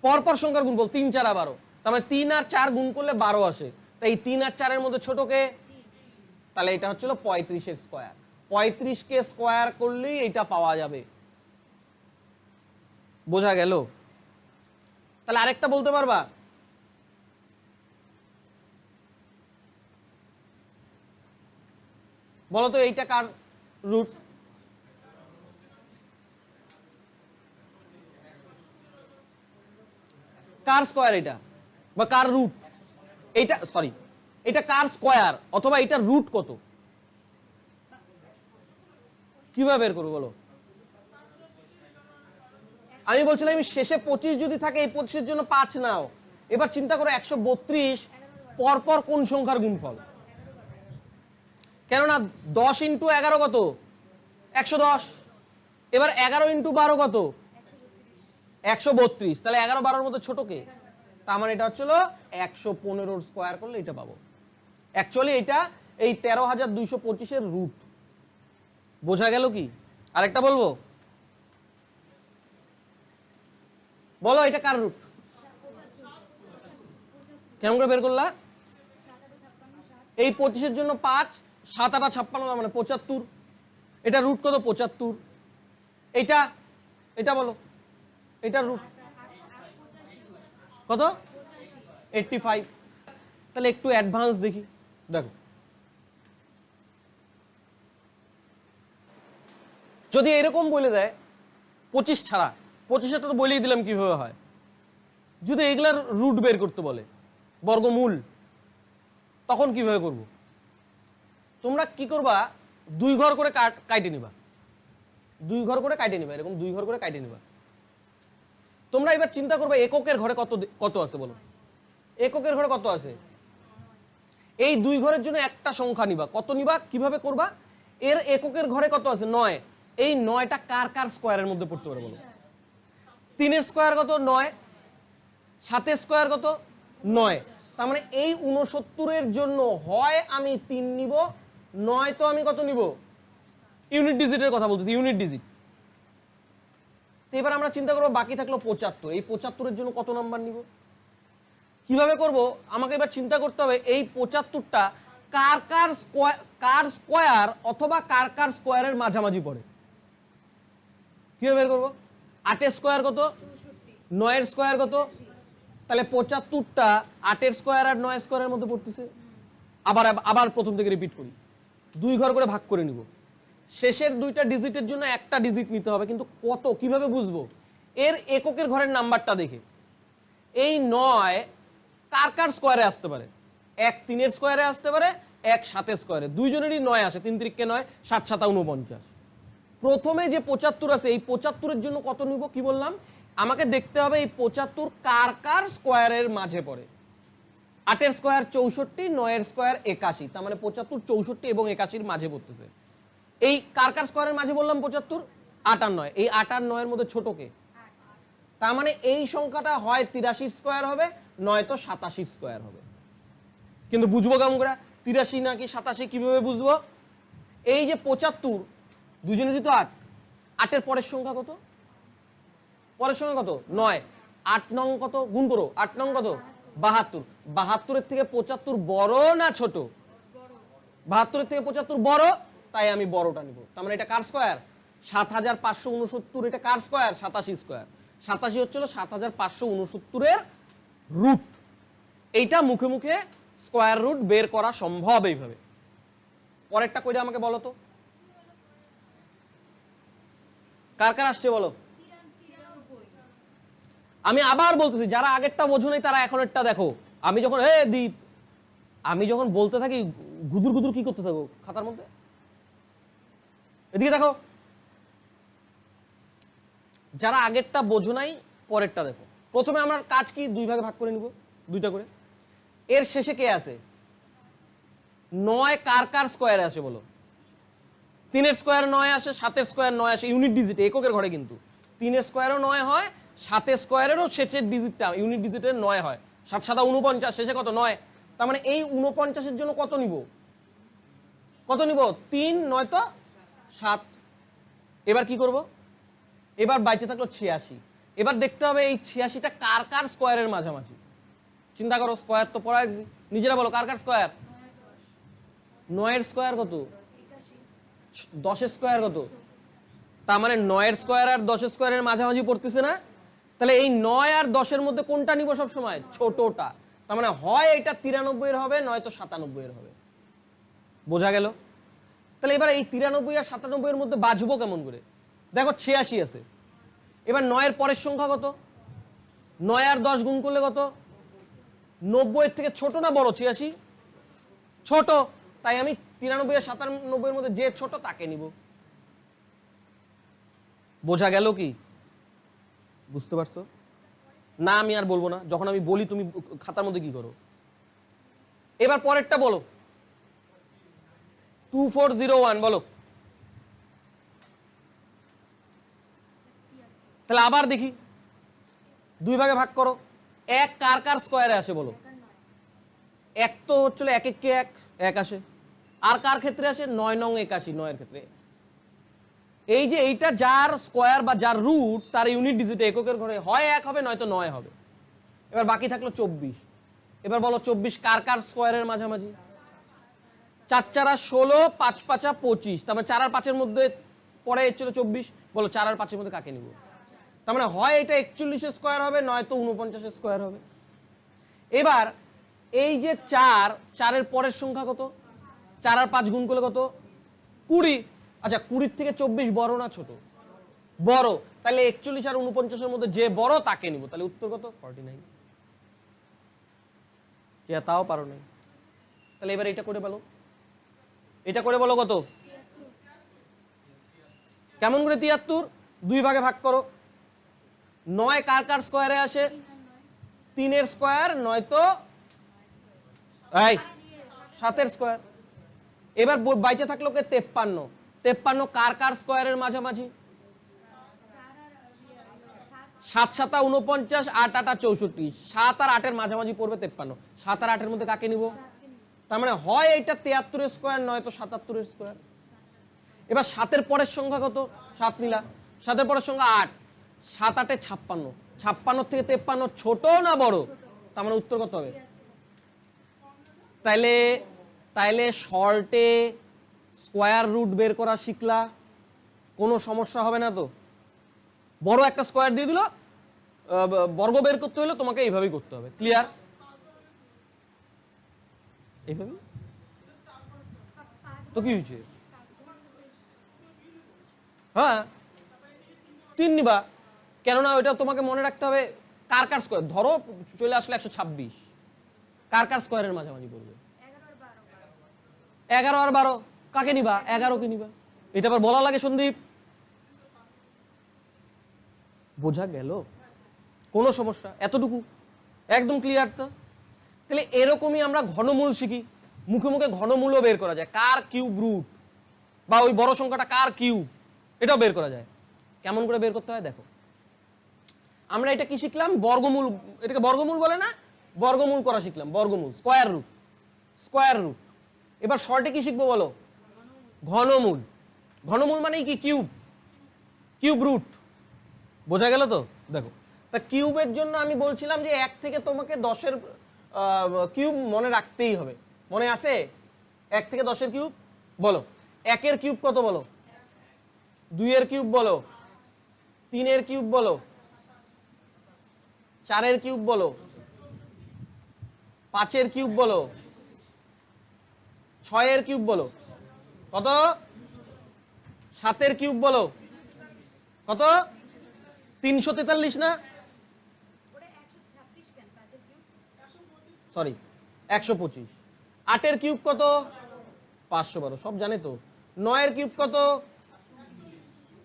পরপর সংখ্যার গুণফল 3, 4, 12। তার মানে 3 আর 4 গুণ করলে 12 আসে। তাই 3 আর 4-এর মধ্যে ছোট কে? তাহলে এটা হচ্ছিল 35-এর স্কয়ার। 35-কে স্কয়ার করলেই এটা পাওয়া যাবে। বোঝা গেল? তাহলে আরেকটা বলতে পারবা? বলো তো এইটা কার রুট? কার স্কয়ার এটা, বা কার রুট? এইটা সরি, এটা কার স্কয়ার অথবা এটার রুট কত? কিভাবে বের করবো বলো? আমি বলছিলাম শেষে 25 যদি থাকে, এই 25-এর জন্য 5 নাও। এবার চিন্তা করো 132 পরপর কোন সংখ্যার গুণফল? কেননা 10 × 11 কত? 110। এবার 11 × 12 কত? 132। তাহলে 11, 12-এর মধ্যে ছোট কে? তার মানে এটা হচ্ছিল 115-এর স্কয়ার করলে এটা পাবো। অ্যাকচুয়ালি এটা এই 13,225-এর রুট। বোঝা গেল কি? আরেকটা বলবো, বলো এটা কার রুট? কেমন করে বের করলা? এই 25-এর জন্য 5, 7, 8, 56, মানে 75। এটা রুট কত? 75। এটা এটা বলো, এটা রুট কত? 85। তাহলে একটু অ্যাডভান্স দেখি, দেখো যদি এরকম বলে দেয় 25 ছাড়া, 25-এটা তো বলেই দিলাম কিভাবে হয়। যদি এগুলার রুট বের করতে বলে, বর্গমূল, তখন কিভাবে করব? তোমরা কি করবা? 2 ঘর করে কাটে নিবা, 2 ঘর করে কাটে নিবা, এরকম 2 ঘর করে কাটে নিবা। তোমরা এবার চিন্তা করবে এককের ঘরে কত কত আছে বলো? এককের ঘরে কত আছে? এই 2 ঘরের জন্য একটা সংখ্যা নিবা। কত নিবা? কিভাবে করবা? এর এককের ঘরে কত আছে? 9। এই 9টা কার কার স্কয়ারের মধ্যে পড়তে পারে বলো? 3-এর স্কয়ার কত? 9। 7-এর স্কয়ার কত? 9। তার মানে এই 69-এর জন্য হয় আমি 3 নিব, নয়তো আমি কত নিব? ইউনিট ডিজিটের কথা বলতেছি, ইউনিট ডিজিট। তো এবার আমরা চিন্তা করবো বাকি থাকলো 75। এই 75-এর জন্য কত নাম্বার নিব? কিভাবে করব? আমাকে এবার চিন্তা করতে হবে এই 75টা কার স্কয়ার অথবা কার স্কয়ারের মাঝামাঝি পড়ে। কিভাবে বের করবো? 8-এর স্কয়ার কত? 9-এর স্কয়ার কত? তাহলে 75টা 8-এর স্কয়ার আর 9-এর স্কয়ারের মধ্যে পড়তেছে। আবার প্রথম থেকে রিপিট করি, 2 ঘর করে ভাগ করে নিব। শেষের 2টা ডিজিটের জন্য একটা ডিজিট নিতে হবে, কিন্তু কত কিভাবে বুঝবো? এর এককের ঘরের নাম্বারটা দেখে। এই 9 কার কার স্কয়ারে আসতে পারে? 1 3-এর স্কয়ারে আসতে পারে, 1 7-এর স্কয়ারে। দুইজনেরই 9 আসে, 3 3 9, 7 7 49। প্রথমে যে 75 আছে এই 75-এর জন্য কত নিব? কি বললাম? আমাকে দেখতে হবে এই 75 কার কার স্কয়ারের মাঝে পড়ে। 8-এর স্কয়ার 64, 9-এর স্কয়ার 81। তার মানে 75 64 এবং 81-র মাঝে পড়তেছে। এই কার কার স্কয়ারের মাঝে বললাম 75? 8 আর 9। এই 8 আর 9-এর মধ্যে ছোট কে? তার মানে এই সংখ্যাটা হয় 83 স্কয়ার হবে, নয়তো 87 স্কয়ার হবে। কিন্তু বুঝবো কেমন করে 83 নাকি 87 কিভাবে বুঝবো? এই যে 75 দুজনেরই তো 8, 8-এর পরের সংখ্যা কত? পরের সংখ্যা কত? 9। 8 নং কত? গুণ করো। 8 নং কত? 72। 72-এর থেকে 75 বড় না ছোট? 72-এর থেকে 75 বড়, তাই আমি বড়টা নিব। তার মানে এটা কার স্কয়ার? 7569। এটা কার স্কয়ার? 87 স্কয়ার। 87 হচ্ছিল 7569-এর রুট। এইটা মুখে মুখে স্কয়ার রুট বের করা সম্ভব এইভাবে। পরেরটা কইরা আমাকে বলো তো, কার কার আসছে বলো? আমি আবার বলতেছি, যারা আগেরটা বোঝো নাই তারা এখনেরটা দেখো। আমি যখন দীপ আমি যখন বলতে থাকি গুদুর গুদুর কি করতে থাকো খাতার মধ্যে? এদিকে দেখো, যারা আগেরটা বোঝো নাই পরেরটা দেখো। প্রথমে আমার কাজ কি, 2 ভাগে ভাগ করে নিব, 2টা করে। এর শেষে কে আছে? 9 কার কার স্কোয়ারে আসে বলো? 3 এর স্কোয়ার 9 আসে, 7 এর স্কোয়ার 9 আসে, ইউনিট ডিজিটে, এককের ঘরে। কিন্তু 3 এর স্কোয়ারও 9 হয়, 7 এর স্কোয়ারেরও শেষের ডিজিটটা ইউনিট ডিজিটের 9 হয়। 7 7 49, শেষে কত? 9। তার মানে এই 49-এর জন্য কত নিব? কত নিব? 3, 9 তো 7। এবার কি করব? এবার বাইচে থাকলো 86। এবার দেখতে হবে এই 86টা কার কার স্কোয়ারের মাঝামাঝি। চিন্তা করো, স্কোয়ার তো পড়াই দিছি, নিজেরা বলো কার কার স্কোয়ার? 9 এর স্কোয়ার কত? 10 এর স্কোয়ার কত? তার মানে 9 এর স্কোয়ার আর 10 এর স্কোয়ারের মাঝামাঝি পড়তেছে না? তাহলে এই 9 আর 10 এর মধ্যে কোনটা নিব সব সময়? ছোটটা। তার মানে হয় এটা 93 এর হবে, নয়তো 97 এর হবে। বোঝা গেল? তাহলে এবার এই 93 আর 97 এর মধ্যে বাজবো কেমন করে? দেখো 86 আছে, এবার 9 এর পরের সংখ্যা কত? 9 আর 10 গুণ করলে কত? 90 এর থেকে ছোট না বড় 86? ছোট। তাই আমি 93 আর 97 এর মধ্যে যে ছোট তাকে নিব। বোঝা গেল কি? বুঝতে পারছো না? আমি আর বলবো না, যখন আমি বলি তুমি খাতার মধ্যে কি করো। এবার পরেরটা বলো, 2401 বলো। তাহলে আবার দেখি, 2 ভাগে ভাগ করো। 1 কার কার স্কোয়ারে আসে বলো? 1 তো হচ্ছিল 1 1 কে 1 আসে। আর কার ক্ষেত্রে আসে? 9 9 81, 9 এর ক্ষেত্রে। এই যে এইটা যার স্কোয়ার বা যার রুট, তার ইউনিট ডিজিটে এককের ঘরে হয় 1 হবে, নয়তো 9 হবে। এবার বাকি থাকলো 24। এবার বলো 24 কার কার স্কোয়ারের মাঝামাঝি? 4 4 16, 5 5 25। তারপরে 4 আর 5 এর মধ্যে পরে ছিল 24। বলো 4 আর 5 এর মধ্যে কাকে নিব? তার মানে হয় এটা 41 এর স্কোয়ার হবে, নয়তো 49 এর স্কোয়ার হবে। এবার এই যে 4 এর পরের সংখ্যা কত? 4 আর 5 গুণ করলে কত? 20। আচ্ছা, 20 থেকে 24 বড় না ছোট? বড়। তাহলে 41 আর 49 এর মধ্যে যে বড় তাকে নিব। তাহলে উত্তর কত? 49। কে তাও পারো নাই? তাহলে এবার এটা করে বলো, এটা করে বলো কত? কেমন করে 73? 2 ভাগে ভাগ করো। 9 কার কার স্কোয়ারে আসে? 3 এর স্কোয়ার, নয়তো 7 এর স্কোয়ার। এবার বাইচে থাকলো কে? 53। 53 কার কার স্কোয়ারের মাঝামাঝি? 7 7 49, 8 8 64। 7 আর 8 এর মাঝামাঝি পড়বে 53। 7 আর 8 এর মধ্যে কাকে নিব? তার মানে হয় এটা 73 এর স্কোয়ার, নয়তো 77 এর স্কোয়ার। এবার 7 এর পরের সংখ্যা কত? 7 নিলা। 7 এর পরের সংখ্যা 8। 7 8 এ 56। 56 থেকে 53 ছোট না বড়? তার মানে উত্তর কত হবে? তাইলে তাইলে শর্টে স্কোয়ার রুট বের করা শিখলা, কোনো সমস্যা হবে না তো? বড় একটা স্কোয়ার দিয়ে দিল, বর্গ বের করতে হলে তোমাকে এইভাবেই করতে হবে। ক্লিয়ার? এইভাবে তো কি হয়েছে? হ্যাঁ, 3 নিবা। কেননা ওইটা তোমাকে মনে রাখতে হবে কার কার স্কোয়ার। ধরো চলে আসলে 126, কার কার স্কোয়ারের মাঝামাঝি পড়বে? 11 আর 12 কাকে নিবা? 11 কে নিবা। এটা আবার বলা লাগে সন্দীপ? বোঝা গেল? কোনো সমস্যা? এতটুকু একদম ক্লিয়ার তো? তাহলে এরকমই আমরা ঘনমূল শিখি, মুখে মুখে ঘনমূলও বের করা যায়, কার কিউব রুট, বা ওই বড় সংখ্যাটা কার কিউব, এটাও বের করা যায়। কেমন করে বের করতে হয় দেখো। আমরা এটা কি শিখলাম? বর্গমূল। এটাকে বর্গমূল বলে না? বর্গমূল করা শিখলাম, বর্গমূল, স্কোয়ার রুট, স্কোয়ার রুট। এবার শর্টে কি শিখবো বলো? ঘনমূল। ঘনমূল মানে কি? Cube, cube root. বোঝা গেল তো? দেখো, তা কিউবের জন্য আমি বলছিলাম যে 1 থেকে তোমাকে 10 এর কিউব মনে রাখতেই হবে। মনে আছে? 1 থেকে 10 এর কিউব বলো। 1 এর কিউব কত বলো? 2 এর কিউব বলো, 3 এর কিউব বলো, 4 এর কিউব বলো, 5 এর কিউব বলো, 6 এর কিউব বলো, কত? 7 এর কিউব বলো, কত? 343 না? সরি, 125। 8 কিউব কত 512, সব জানে তো। 9 কিউব কত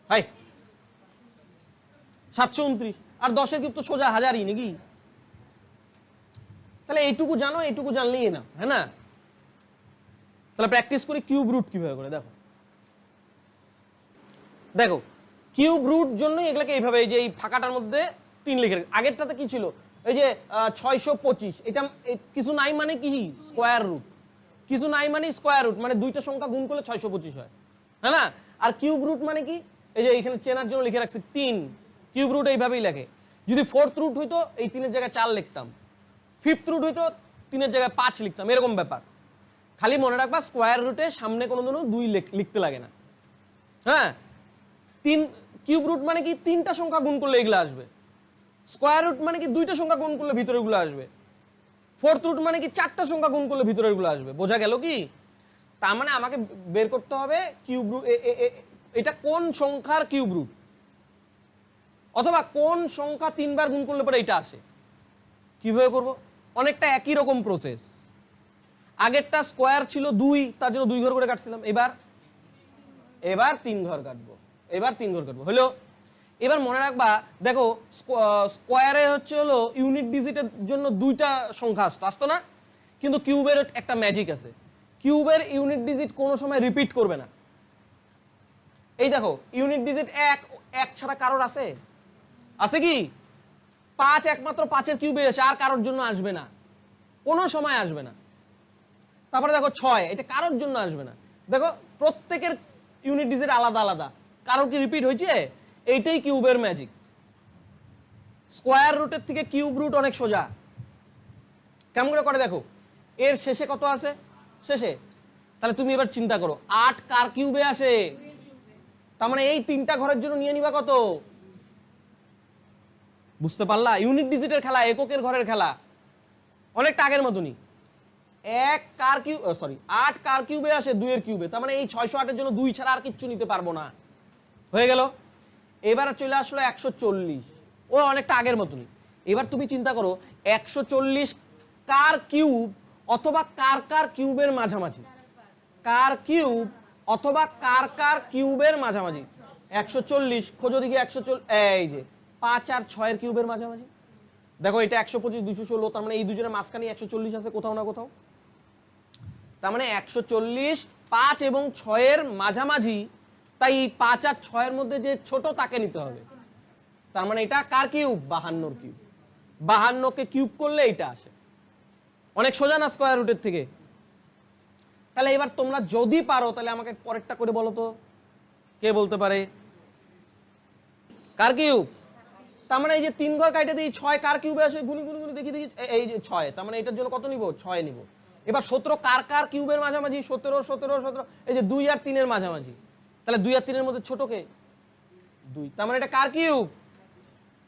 হাই 729, আর 10 কিউব তো সোজা হাজারই নাকি। তাহলে এইটুকু জানো, এইটুকু জানলেই না, হ্যাঁ না। তাহলে প্র্যাকটিস করি কিউব রুট কিভাবে করে। দেখো দেখো কিউব রুট জন্য এগুলোকে এইভাবে, এই যে এই ফাঁকাটার মধ্যে 3 লিখে রাখি। আগেরটাতে কি ছিল, এই যে 625, এটা কিছু নাই মানে কি স্কোয়ার রুট, কিছু নাই মানে স্কোয়ার রুট, মানে দুইটা সংখ্যা গুণ করলে 625 হয়, হ্যাঁ না। আর কিউব রুট মানে কি, এই যে এখানে চেনার জন্য লিখে রাখছি 3। কিউব রুট এইভাবেই লেখে। যদি 4th রুট হইতো এই 3-এর জায়গায় 4 লিখতাম, 5th রুট হইতো 3-এর জায়গায় 5 লিখতাম, এরকম ব্যাপার। খালি মনে রাখবা স্কোয়ার রুটের সামনে কোনোদিনও 2 লিখতে লাগে না, হ্যাঁ। 3 কিউব রুট মানে কি 3টা সংখ্যা গুণ করলে এগুলো আসবে। স্কোয়ার রুট মানে কি 2টা সংখ্যা গুণ করলে ভিতরেগুলো আসবে। 4th রুট মানে কি 4টা সংখ্যা গুণ করলে ভিতরেগুলো আসবে। বোঝা গেল কি? তার মানে আমাকে বের করতে হবে কিউব রুট, এটা কোন সংখ্যার কিউব রুট, অথবা কোন সংখ্যা 3 বার গুণ করলে পরে এটা আসে। কিভাবে করব? অনেকটা একই রকম প্রসেস। আগেরটা স্কোয়ার ছিল 2, তার জন্য 2 ঘর করে কাটছিলাম। এবার 3 ঘর কাটবো, এবার 3 ঘর কাটবো, হলো। এবার মনে রাখবা, দেখো স্কোয়ারে হচ্ছে হলো ইউনিট ডিজিটের জন্য 2টা সংখ্যা আসতো না, কিন্তু কিউবের একটা ম্যাজিক আছে। কিউবের ইউনিট ডিজিট কোনো সময় রিপিট করবে না। এই দেখো ইউনিট ডিজিট 1 ছাড়া কারোর আছে? আছে কি? 5 একমাত্র 5-এর কিউবে এসে, আর কারোর জন্য আসবে না, কোনো সময় আসবে না। তারপরে দেখো 6, এটা কারোর জন্য আসবে না। দেখো প্রত্যেকের ইউনিট ডিজিট আলাদা আলাদা, কারোর কি রিপিট হয়েছে? এইটাই কিউবের ম্যাজিক। স্কোয়ার রুটের থেকে কিউব রুট অনেক সোজা। কেমন করে দেখো, এর শেষে কত আছে? শেষে, তাহলে তুমি এবার চিন্তা করো 8 কার কিউবে আসে? তার মানে এই 3টা ঘরের জন্য নিয়ে নিবা কত? বুঝতে পারলা? ইউনিট ডিজিটের খেলা, এককের ঘরের খেলা, অনেকটা আগের মতনই। 8 কার কিউবে আসে 2 এর কিউবে, তার মানে এই 608-এর জন্য 2 ছাড়া আর কিচ্ছু নিতে পারবো না। হয়ে গেল। এবার চলে আসলো 140, ও অনেকটা আগের মতনই। এবার তুমি চিন্তা করো 140 কার কিউব অথবা কার কিউবের মাঝামাঝি, কার কিউব অথবা কার কিউবের মাঝামাঝি। 140 খোঁজো দিকে, 140, এই যে 5 আর 6-এর কিউবের মাঝামাঝি। দেখো এটা 125, 216, তার মানে এই দুজনের মাঝখানে 140 আছে কোথাও না কোথাও। তার মানে 140 5 এবং 6-এর মাঝামাঝি, তাই 5 আর 6-এর মধ্যে যে ছোট তাকে নিতে হবে। তার মানে এটা কার কিউব? 52-র কিউব। 52কে কিউব করলে এটা আসে। অনেক সোজা না স্কোয়ার রুটের থেকে? তাহলে এবার তোমরা যদি পারো তাহলে আমাকে পরেরটা করে বলো তো, কে বলতে পারে? কার কিউব। তার মানে এই যে 3 ঘর কাটে দিই, 6 কার কিউবে আসে, গুনি গুনি গুনি দেখি, এই যে 6, তার মানে এটার জন্য কত নিব? 6 নিব। এবার 17 কার কিউবের মাঝামাঝি, 17, এই যে 2 আর 3-এর মাঝামাঝি। তাহলে 2 আর 3-এর মধ্যে ছোট কে? 2, তার মানে এটা কার কিউব।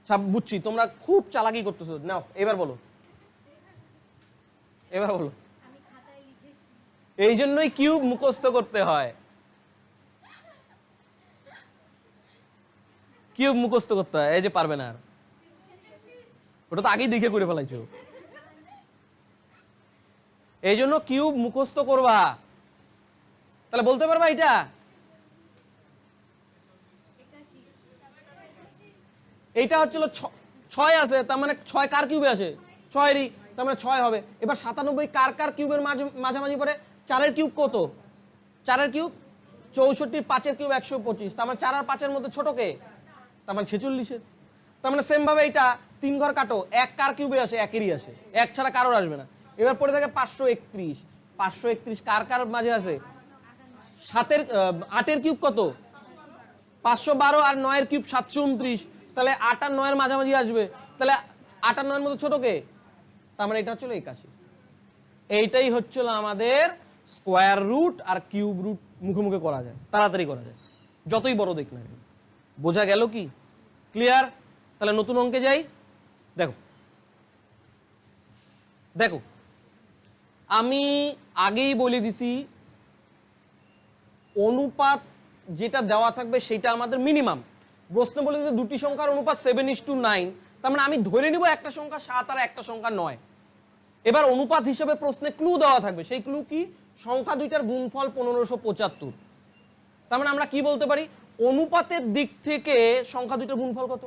সব বুঝছি, তোমরা খুব চালাকি করতেছো। নাও এবার বলো, এবার বলো। এই জন্যই কিউব মুখস্থ করতে হয়, কিউব মুখস্থ করতে হয়। এই যে পারবে না আর, ওটা তো আগেই দেখে করে ফেলাইছো। এই জন্য কিউব মুখস্থ করবা, তাহলে বলতে পারবা এটা। এইটা হচ্ছিল 6 আছে, তার মানে 6 কার কিউবে আসে? 6-এরই, তার মানে 6 হবে। এবার 97 কার কিউবের মাঝামাঝি পড়ে? 4-এর কিউব কত? 4-এর কিউব 64, 5-এর কিউব 125, তার মানে 4 আর 5-এর মধ্যে ছোট কে? তার মানে 46-এর। তার মানে সেম ভাবে এটা 3 ঘর কাটো, 1 কার কিউবে আসে? 1-এরই আসে, 1 ছাড়া কারোর আসবে না। এবার পড়ে থাকে 531, 531 কার মাঝে আছে? 8-এর কিউব কত? 512, আর 9-এর কিউব 729, তাহলে 8 আর 9-এর মাঝামাঝি আসবে। তাহলে 8 আর 9-এর মধ্যে ছোট কে? তার মানে এটা হচ্ছিল 81। এইটাই হচ্ছিল আমাদের স্কোয়ার রুট আর কিউব রুট, মুখে মুখে করা যায়, তাড়াতাড়ি করা যায়, যতই বড় দেখ না। বোঝা গেল কি? ক্লিয়ার? তাহলে নতুন অঙ্কে যাই। দেখো দেখো আমি আগেই বলে দিছি, অনুপাত যেটা দেওয়া থাকবে সেটা আমাদের মিনিমাম। প্রশ্ন বলে দিতে দুটি সংখ্যার অনুপাত 7:9, তার মানে আমি ধরে নিব একটা সংখ্যা 7 আর একটা সংখ্যা 9। এবার অনুপাত হিসেবে প্রশ্নে ক্লু দেওয়া থাকবে, সেই ক্লু কি? সংখ্যা দুইটার গুণফল 1575। তার মানে আমরা কি বলতে পারি, অনুপাতের দিক থেকে সংখ্যা দুইটার গুণফল কত?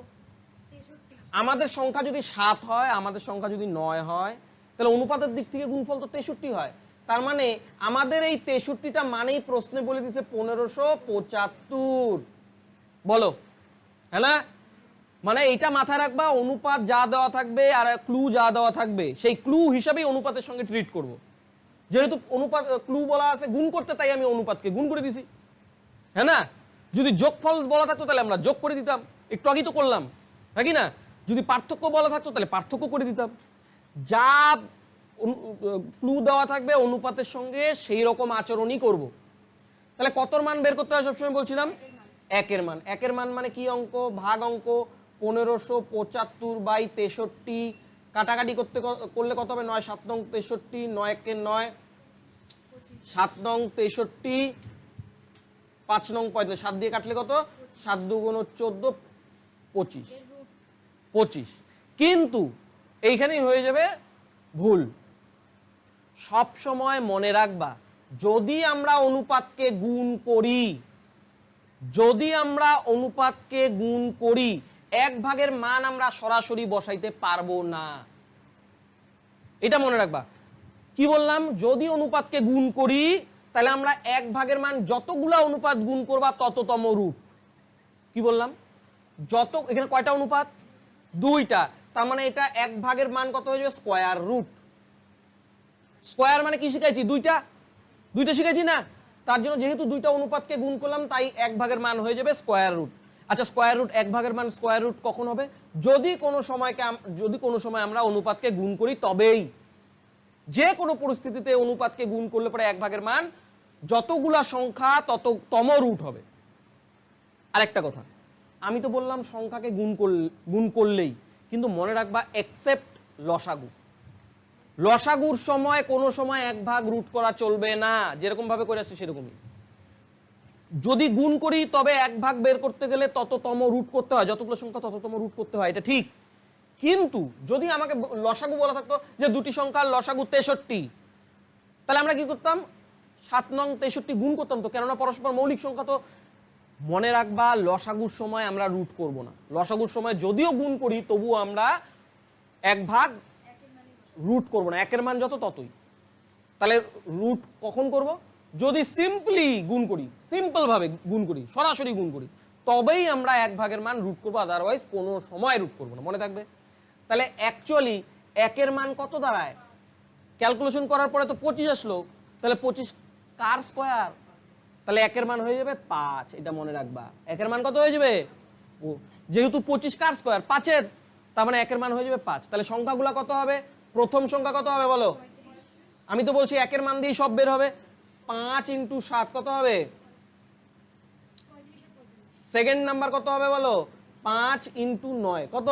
আমাদের সংখ্যা যদি 7 হয়, আমাদের সংখ্যা যদি 9 হয়, তাহলে অনুপাতের দিক থেকে গুণফল তো 63 হয়। তার মানে আমাদের এই 63টা মানেই প্রশ্নে বলে দিছে 1575। বলো, হ্যাঁ না? মানে এইটা মাথায় রাখবা, অনুপাত যা দেওয়া থাকবে আর ক্লু যা দেওয়া থাকবে সেই ক্লু হিসাবেই অনুপাতের সঙ্গে ট্রিট করব। যেহেতু অনুপাত ক্লু বলা আছে গুণ করতে, তাই আমি অনুপাতকে গুণ করে দিছি, হ্যাঁ না? যদি যোগফল বলা থাকতো তাহলে আমরা যোগ করে দিতাম, একটু আগেই তো করলাম, নাকি না? যদি পার্থক্য বলা থাকতো তাহলে পার্থক্য করে দিতাম। যা ক্লু দেওয়া থাকবে অনুপাতের সঙ্গে সেই রকম আচরণই করব। তাহলে কতর মান বের করতে হয় সবসময় বলছিলাম? একের মান। একের মান মানে কি অঙ্ক? ভাগ অঙ্ক। 1575/63 কাটাকাটি করলে কত হবে? 9 7 নং 63, 9 একে 9, 7 নং 63, 5 নং 35, 7 দিয়ে কাটলে কত? 7 2 14, 25। 25। কিন্তু এইখানেই হয়ে যাবে ভুল। সব সময় মনে রাখবা, যদি আমরা অনুপাতকে গুণ করি, যদি আমরা অনুপাতকে গুণ করি, 1/ভাগের মান আমরা সরাসরি বসাইতে পারবো না। এটা মনে রাখবা। কি বললাম? যদি অনুপাতকে গুণ করি তাহলে আমরা 1/ভাগের মান যতগুলা অনুপাত গুণ করবা তততম রুট। কি বললাম? যত, এখানে কয়টা অনুপাত? 2টা। তার মানে এটা 1/ভাগের মান কত হয়ে যাবে? Square root. স্কয়ার মানে কি শিখাইছি? দুইটা শিখাইছি না? তার জন্য যেহেতু 2টা অনুপাতকে গুণ করলাম তাই 1/ভাগের মান হয়ে যাবে স্কয়ার রুট। আচ্ছা, স্কয়ার রুট 1/ভাগের মান স্কয়ার রুট কখন হবে? যদি কোনো সময় আমরা অনুপাতকে গুণ করি তবেই। যে কোনো পরিস্থিতিতে অনুপাতকে গুণ করলে পরে 1/ভাগের মান যতগুলা সংখ্যা তততম রুট হবে। আরেকটা কথা, আমি তো বললাম সংখ্যাকে গুণ করলেই, কিন্তু মনে রাখবা এক্সেপ্ট লসাগু। লসাগুর সময় কোনো সময় 1/ভাগ রুট করা চলবে না, যেরকম ভাবে করে আসছে সেরকমই। যদি গুণ করি তবে 1/ভাগ বের করতে গেলে তততম রুট করতে হয়, যতগুলো সংখ্যা তততম রুট করতে হয়, এটা ঠিক। কিন্তু যদি আমাকে লসাগু বলা থাকতো যে দুটি সংখ্যার লসাগু 63, তাহলে আমরা কি করতাম? 7 নং 63 গুণ করতাম তো, কেননা পরস্পর মৌলিক সংখ্যা। তো মনে রাখবা, লসাগুর সময় আমরা রুট করব না। লসাগুর সময় যদিও গুণ করি তবুও আমরা 1/ভাগ রুট করব না, একের মান যত ততই। তাহলে রুট কখন করব? যদি সিম্পলি গুণ করি, সিম্পল ভাবে গুণ করি, সরাসরি গুণ করি, তবেই আমরা 1/ভাগের মান রুট করব, আদারওয়াইজ কোনো সময় রুট করব না। মনে থাকবে? তাহলে অ্যাকচুয়ালি একের মান কত দাঁড়ায়? ক্যালকুলেশন করার পরে তো 25 আসলো, তাহলে 25 কার স্কয়ার? তাহলে একের মান হয়ে যাবে 5। এটা মনে রাখবা, একের মান কত হয়ে যাবে? যেহেতু 25 কার স্কয়ার? 5-এর, তার মানে একের মান হয়ে যাবে 5। তাহলে সংখ্যাগুলো কত হবে? প্রথম সংখ্যা কত হবে বলো? আমি তো বলছি একের মান দিয়ে সব বের হবে। 5 × 7 কত হবে? সেকেন্ড নাম্বার কত হবে বলো? 5 × 9 কত?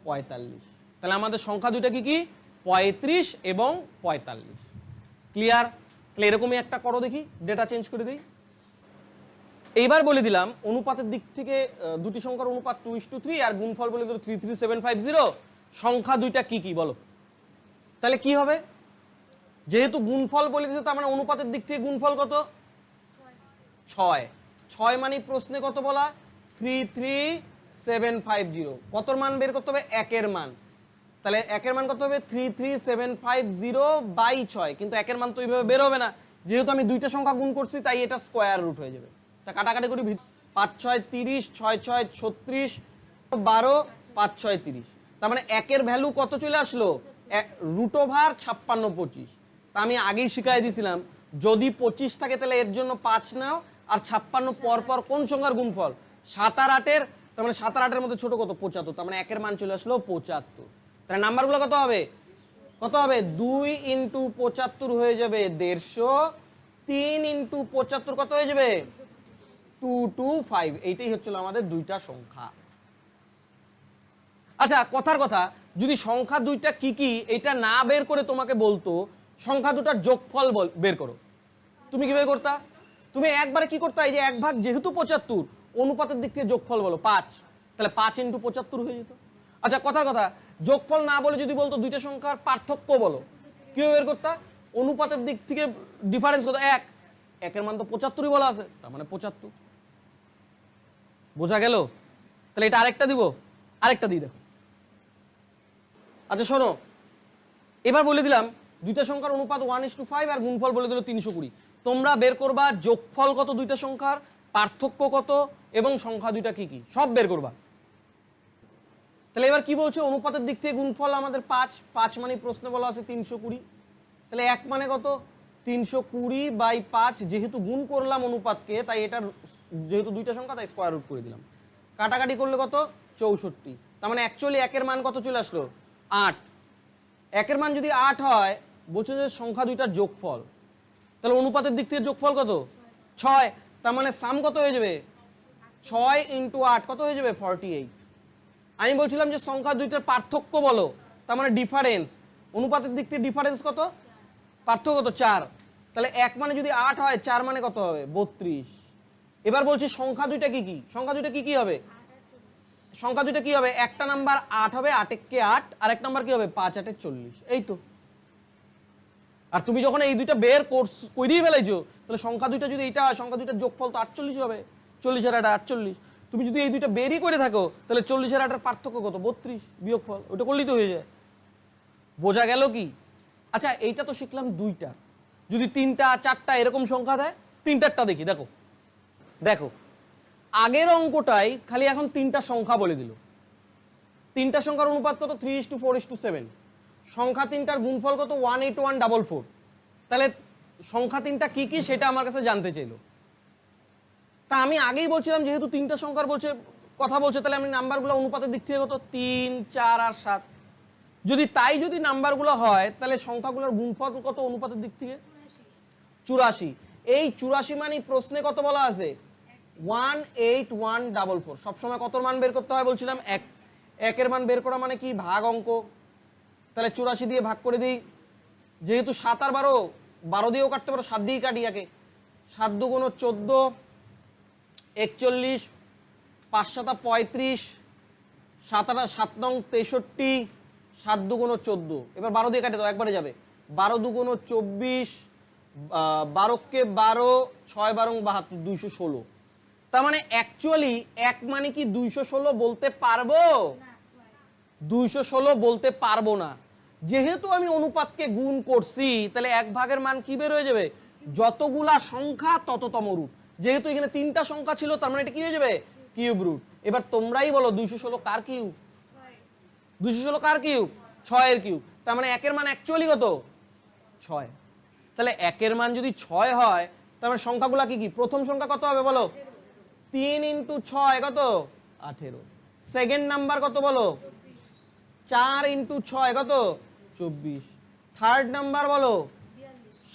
45। তাহলে আমাদের সংখ্যা দুইটা কি কি? 35 এবং 45। ক্লিয়ার? তাহলে এরকমই একটা করো দেখি, ডেটা চেঞ্জ করে দিই। এইবার বলে দিলাম অনুপাতের দিক থেকে দুটি সংখ্যার অনুপাত 2:3 আর গুণফল বলে দিল 33750। সংখ্যা দুইটা কি কি বলো? তাহলে কি হবে? যেহেতু গুণফল বলে দিয়েছে তার মানে অনুপাতের দিক থেকে গুণফল কত? 6। 6 মানে প্রশ্নে কত বলা? 33750। কতর মান বের করতে হবে? একের মান। তাহলে একের মান কত হবে? 33750/6। কিন্তু একের মান তো এইভাবে বের হবে না, যেহেতু আমি দুইটা সংখ্যা গুণ করছি তাই এটা স্কয়ার রুট হয়ে যাবে। তা কাটাকাটি করি, 5 6 30, 6 6 36, 12, 5 6 30। তার মানে একের ভ্যালু কত চলে আসলো? √56 তা আমি আগেই শিখাই দিয়েছিলাম, যদি 25 থাকে তাহলে এর জন্য 5 নাও, আর 56 পর পর কোন সংখ্যার গুণফল? 7 আর 8-এর। তার মানে 7 আর 8-এর মধ্যে ছোট কত? 75। তার মানে একের মান চলে আসলো 75। তাহলে নাম্বারগুলো কত হবে? কত হবে? 2 × 75 হয়ে যাবে 150। 3 × 75 কত হয়ে যাবে? 225। এইটাই হচ্ছিল আমাদের দুইটা সংখ্যা। আচ্ছা, কথার কথা, যদি সংখ্যা দুইটা কি কি এটা না বের করে তোমাকে বলতো সংখ্যা দুটার যোগফল বের করো, তুমি কি বের করতা? তুমি একবারে কি করতা? এই যে 1/ভাগ যেহেতু 75, অনুপাতের দিক থেকে যোগফল বলো 5, তাহলে 5 × 75 হয়ে যেত। আচ্ছা, কথার কথা, যোগফল না বলে যদি বলতো দুইটা সংখ্যার পার্থক্য বলো, কিভাবে বের করতা? অনুপাতের দিক থেকে ডিফারেন্স কত? 1, একের মান তো 75ই বলা আছে, তার মানে 75। বোঝা গেল? তাহলে এটা আরেকটা দিব, আরেকটা দিই দেখো। আচ্ছা শোনো, এবার বলে দিলাম দুইটা সংখ্যার অনুপাত 1:5 আর গুণফল বলে দিল 320। তোমরা বের করবা যোগফল কত দুইটা সংখ্যার, পার্থক্য কত এবং সংখ্যা দুইটা কি কি, সব বের করবা। তাহলে এবার কি বলছো? অনুপাতের দিক থেকে গুণফল আমাদের 5 মানে প্রশ্নে বলা আছে 320। তাহলে 1 মানে কত? 320/5। যেহেতু গুণ করলাম অনুপাতকে, তাই এটা যেহেতু দুইটা সংখ্যা তাই স্কয়ার রুট করে দিলাম। কাটাকাটি করলে কত? 64। তার মানে অ্যাকচুয়ালি একের মান কত চলে আসলো? 8। একের মান যদি 8 হয়, বলছে যে সংখ্যা দুইটার যোগফল, তাহলে অনুপাতের দিক থেকে যোগফল কত? 6। তার মানে সাম কত হয়ে যাবে? 6 × 8 কত হয়ে যাবে? 48। আমি বলছিলাম যে সংখ্যা দুইটার পার্থক্য বলো, তার মানে ডিফারেন্স। অনুপাতের দিক থেকে ডিফারেন্স কত? পার্থক্য কত? 4। তাহলে 1 মানে যদি 8 হয়, 4 মানে কত হবে? 32। এবার বলছি সংখ্যা দুইটা কি কি? সংখ্যা দুইটা কি কি হবে? সংখ্যা দুইটা কি হবে? একটা নাম্বার 8 হবে, 8 × 8, আর এক নাম্বার কি হবে? 5 × 8 = 40। এই তো। আর তুমি যখন এই দুইটা বের করেই ফেলাইছো, তাহলে সংখ্যা দুইটা যদি এটা হয়, সংখ্যা দুইটার যোগফল তো 48 হবে। 40 আর 8 48। তুমি যদি এই দুইটা বেরই করে থাকো, তাহলে 40 আর 8 এর পার্থক্য কত? 32 বিয়োগফল। ওটা করলেই তো হয়ে যায়। বোঝা গেল কি? আচ্ছা এইটা তো শিখলাম দুইটা। যদি 3টা 4টা এরকম সংখ্যা দেয়, 3টারটা দেখি। দেখো দেখো আগের অঙ্কটাই খালি এখন 3টা সংখ্যা বলে দিল। 3টা সংখ্যার অনুপাত কত? 3:4:7। সংখ্যা 3টার গুণফল কত? 18144। তাহলে সংখ্যা 3টা কি কি সেটা আমার কাছে জানতে চাইলো। তা আমি আগেই বলছিলাম যেহেতু 3টা সংখ্যার কথা বলছে, তাহলে আমি নাম্বারগুলো অনুপাতের দিক থেকে কত? 3, 4 আর 7। যদি নাম্বারগুলো হয়, তাহলে সংখ্যাগুলোর গুণফল কত অনুপাতের দিক থেকে? 84। এই 84 মানে প্রশ্নে কত বলা আছে? 18144। সবসময় কত মান বের করতে হয় বলছিলাম? 1। একের মান বের করা মানে কি? ভাগ অঙ্ক। তাহলে 84 দিয়ে ভাগ করে দিই। যেহেতু 7 আর 12, 12 দিয়েও কাটতে পারো, 7 দিয়েই কাটি আগে। 7 × 2 = 14, 41, 5 × 7 = 35, 7 × 7 = 63, 7 × 2 = 14। এবার 12 দিয়ে কাটে দাও, একবারে যাবে। 12 × 2 = 24, 12 কে 12, 6 × 12 = 72, 216। তার মানে অ্যাকচুয়ালি 1 মানে কি 216 বলতে পারবো? 216 বলতে পারবো না। যেহেতু আমি অনুপাতকে গুণ করছি, তাহলে 1 ভাগের মান কি বের হয়ে যাবে? যতগুলা সংখ্যা তততম রুট। যেহেতু এখানে 3টা সংখ্যা ছিল, তার মানে এটা কি হয়ে যাবে? Cube root. এবার তোমরাই বলো 216 কার কিউব? 216 কার কিউব? 6 এর কিউব। তার মানে 1 এর মান অ্যাকচুয়ালি কত? 6। তাহলে 1 এর মান যদি 6 হয়, তার মানে সংখ্যাগুলা কি কি? প্রথম সংখ্যা কত হবে বলো? 3 × 6 কত? 18। সেকেন্ড নাম্বার কত বলো? 4 × 6 কত? 24। থার্ড নাম্বার বলো?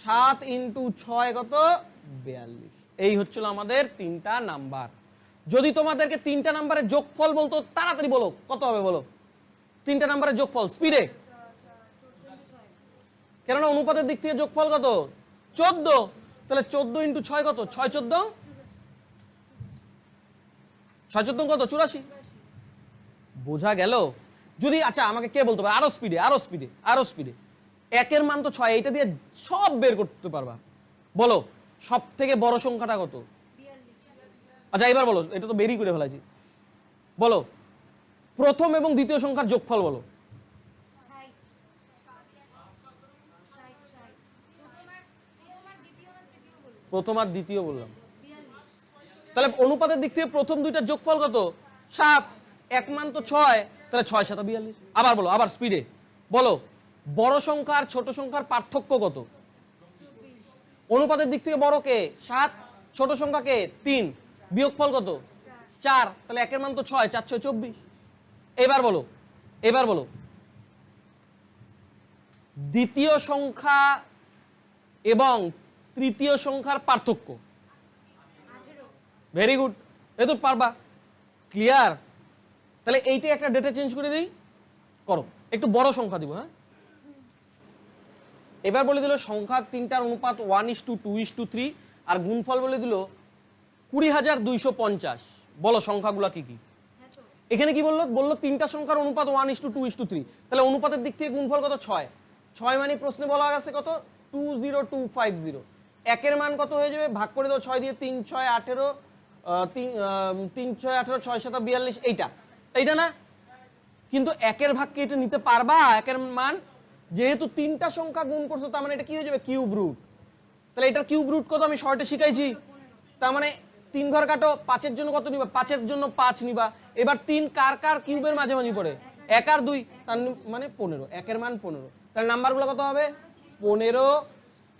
7 × 6 কত? 42। এই হচ্ছিল আমাদের 3টা নাম্বার। যদি তোমাদেরকে 3টা নাম্বারের যোগফল বলতো, তাড়াতাড়ি বলো কত হবে বলো? 3টা নাম্বারের যোগফল স্পিডে। কেননা অনুপাতের দিক থেকে যোগফল কত? 14। তাহলে 14 × 6 কত? 6 14 6 14 কত? 84। বোঝা গেল? যদি আচ্ছা আমাকে কে বলতে পারে আরো স্পিডে, আরো স্পিডে, আরো স্পিডে? 1 এর মান তো 6, এটা দিয়ে সব বের করতে পারবা। বলো সব থেকে বড় সংখ্যাটা কত? 42। আচ্ছা এবার বলো, এটা তো বেরই করে ফেলাইছি। বলো প্রথম এবং দ্বিতীয় সংখ্যার যোগফল বলো। প্রথম আর দ্বিতীয় বললাম। তাহলে অনুপাতের দিক থেকে প্রথম দুইটার যোগফল কত? 7। 1 মান তো 6, তাহলে 6 × 7 = 42। আবার বলো, আবার স্পিডে বলো, বড় সংখ্যা আর ছোট সংখ্যার পার্থক্য কত? অনুপাতের দিক থেকে বড় কে? 7, ছোট সংখ্যা কে? 3, বিয়োগফল কত? 4। তাহলে 1 এর মান তো 6, 4 × 6 = 24। এবার বলো, এবার বলো দ্বিতীয় সংখ্যা এবং তৃতীয় সংখ্যার পার্থক্য। ভেরি গুড, এই তো পারবা। ক্লিয়ার? তাহলে এইটাই একটা ডেটা চেঞ্জ করে দিই, করো। একটু বড় সংখ্যা দিব। হ্যাঁ, এবার বলে দিল সংখ্যা 3টার অনুপাত 1:2:3 আর গুণফল বলে দিল 20,250। বলো সংখ্যাগুলো কি কি? এখানে কি বললো? বললো 3টা সংখ্যার অনুপাত 1:2:3। তাহলে অনুপাতের দিক থেকে গুণফল কত? 6। 6 মানে প্রশ্নে বলা গেছে কত 20250। একের মান কত হয়ে যাবে, ভাগ করে দাও 6 দিয়ে, 3 6 18, 3 6 18, 6 7 42, এইটা না। কিন্তু একের ভাগকে এটা নিতে পারবা? একের মান যেহেতু 3টা সংখ্যা গুণ করছো, তার মানে এটা কি হয়ে যাবে কিউব রুট। তাহলে এটার কিউব রুট কত আমি শর্টে শিখাইছি। তার মানে 3 ঘর কাটো, 5-এর জন্য কত নিবা, 5-এর জন্য 5 নিবা। এবার 3 কার কার কিউবের মাঝামাঝি পড়ে, 1 আর 2, তার মানে 15। একের মান 15। তাহলে নাম্বারগুলো কত হবে 15,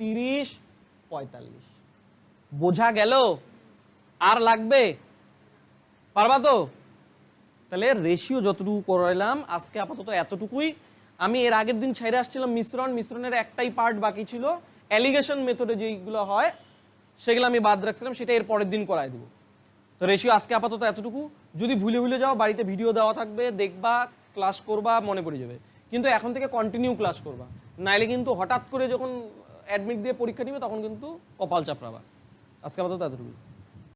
30, 45। বোঝা গেল? আর লাগবে? পারবা তো? তাহলে রেশিও যতটুকু করাইলাম আজকে আপাতত এতটুকুই। আমি এর আগের দিন ছেড়ে আসছিলাম মিশ্রণের একটাই পার্ট বাকি ছিল, অ্যালিগেশন মেথডে যেইগুলো হয় সেগুলো আমি বাদ রাখছিলাম, সেটা এর পরের দিন করাই দেবো। তো রেশিও আজকে আপাতত এতটুকু। যদি ভুলে যাও, বাড়িতে ভিডিও দেওয়া থাকবে, দেখবা, ক্লাস করবা, মনে পড়ে যাবে। কিন্তু এখন থেকে কন্টিনিউ ক্লাস করবা, নাইলে কিন্তু হঠাৎ করে যখন অ্যাডমিট দিয়ে পরীক্ষা নিবে তখন কিন্তু কপাল চাপড়াবা। আজকে আপাতত এতটুকু।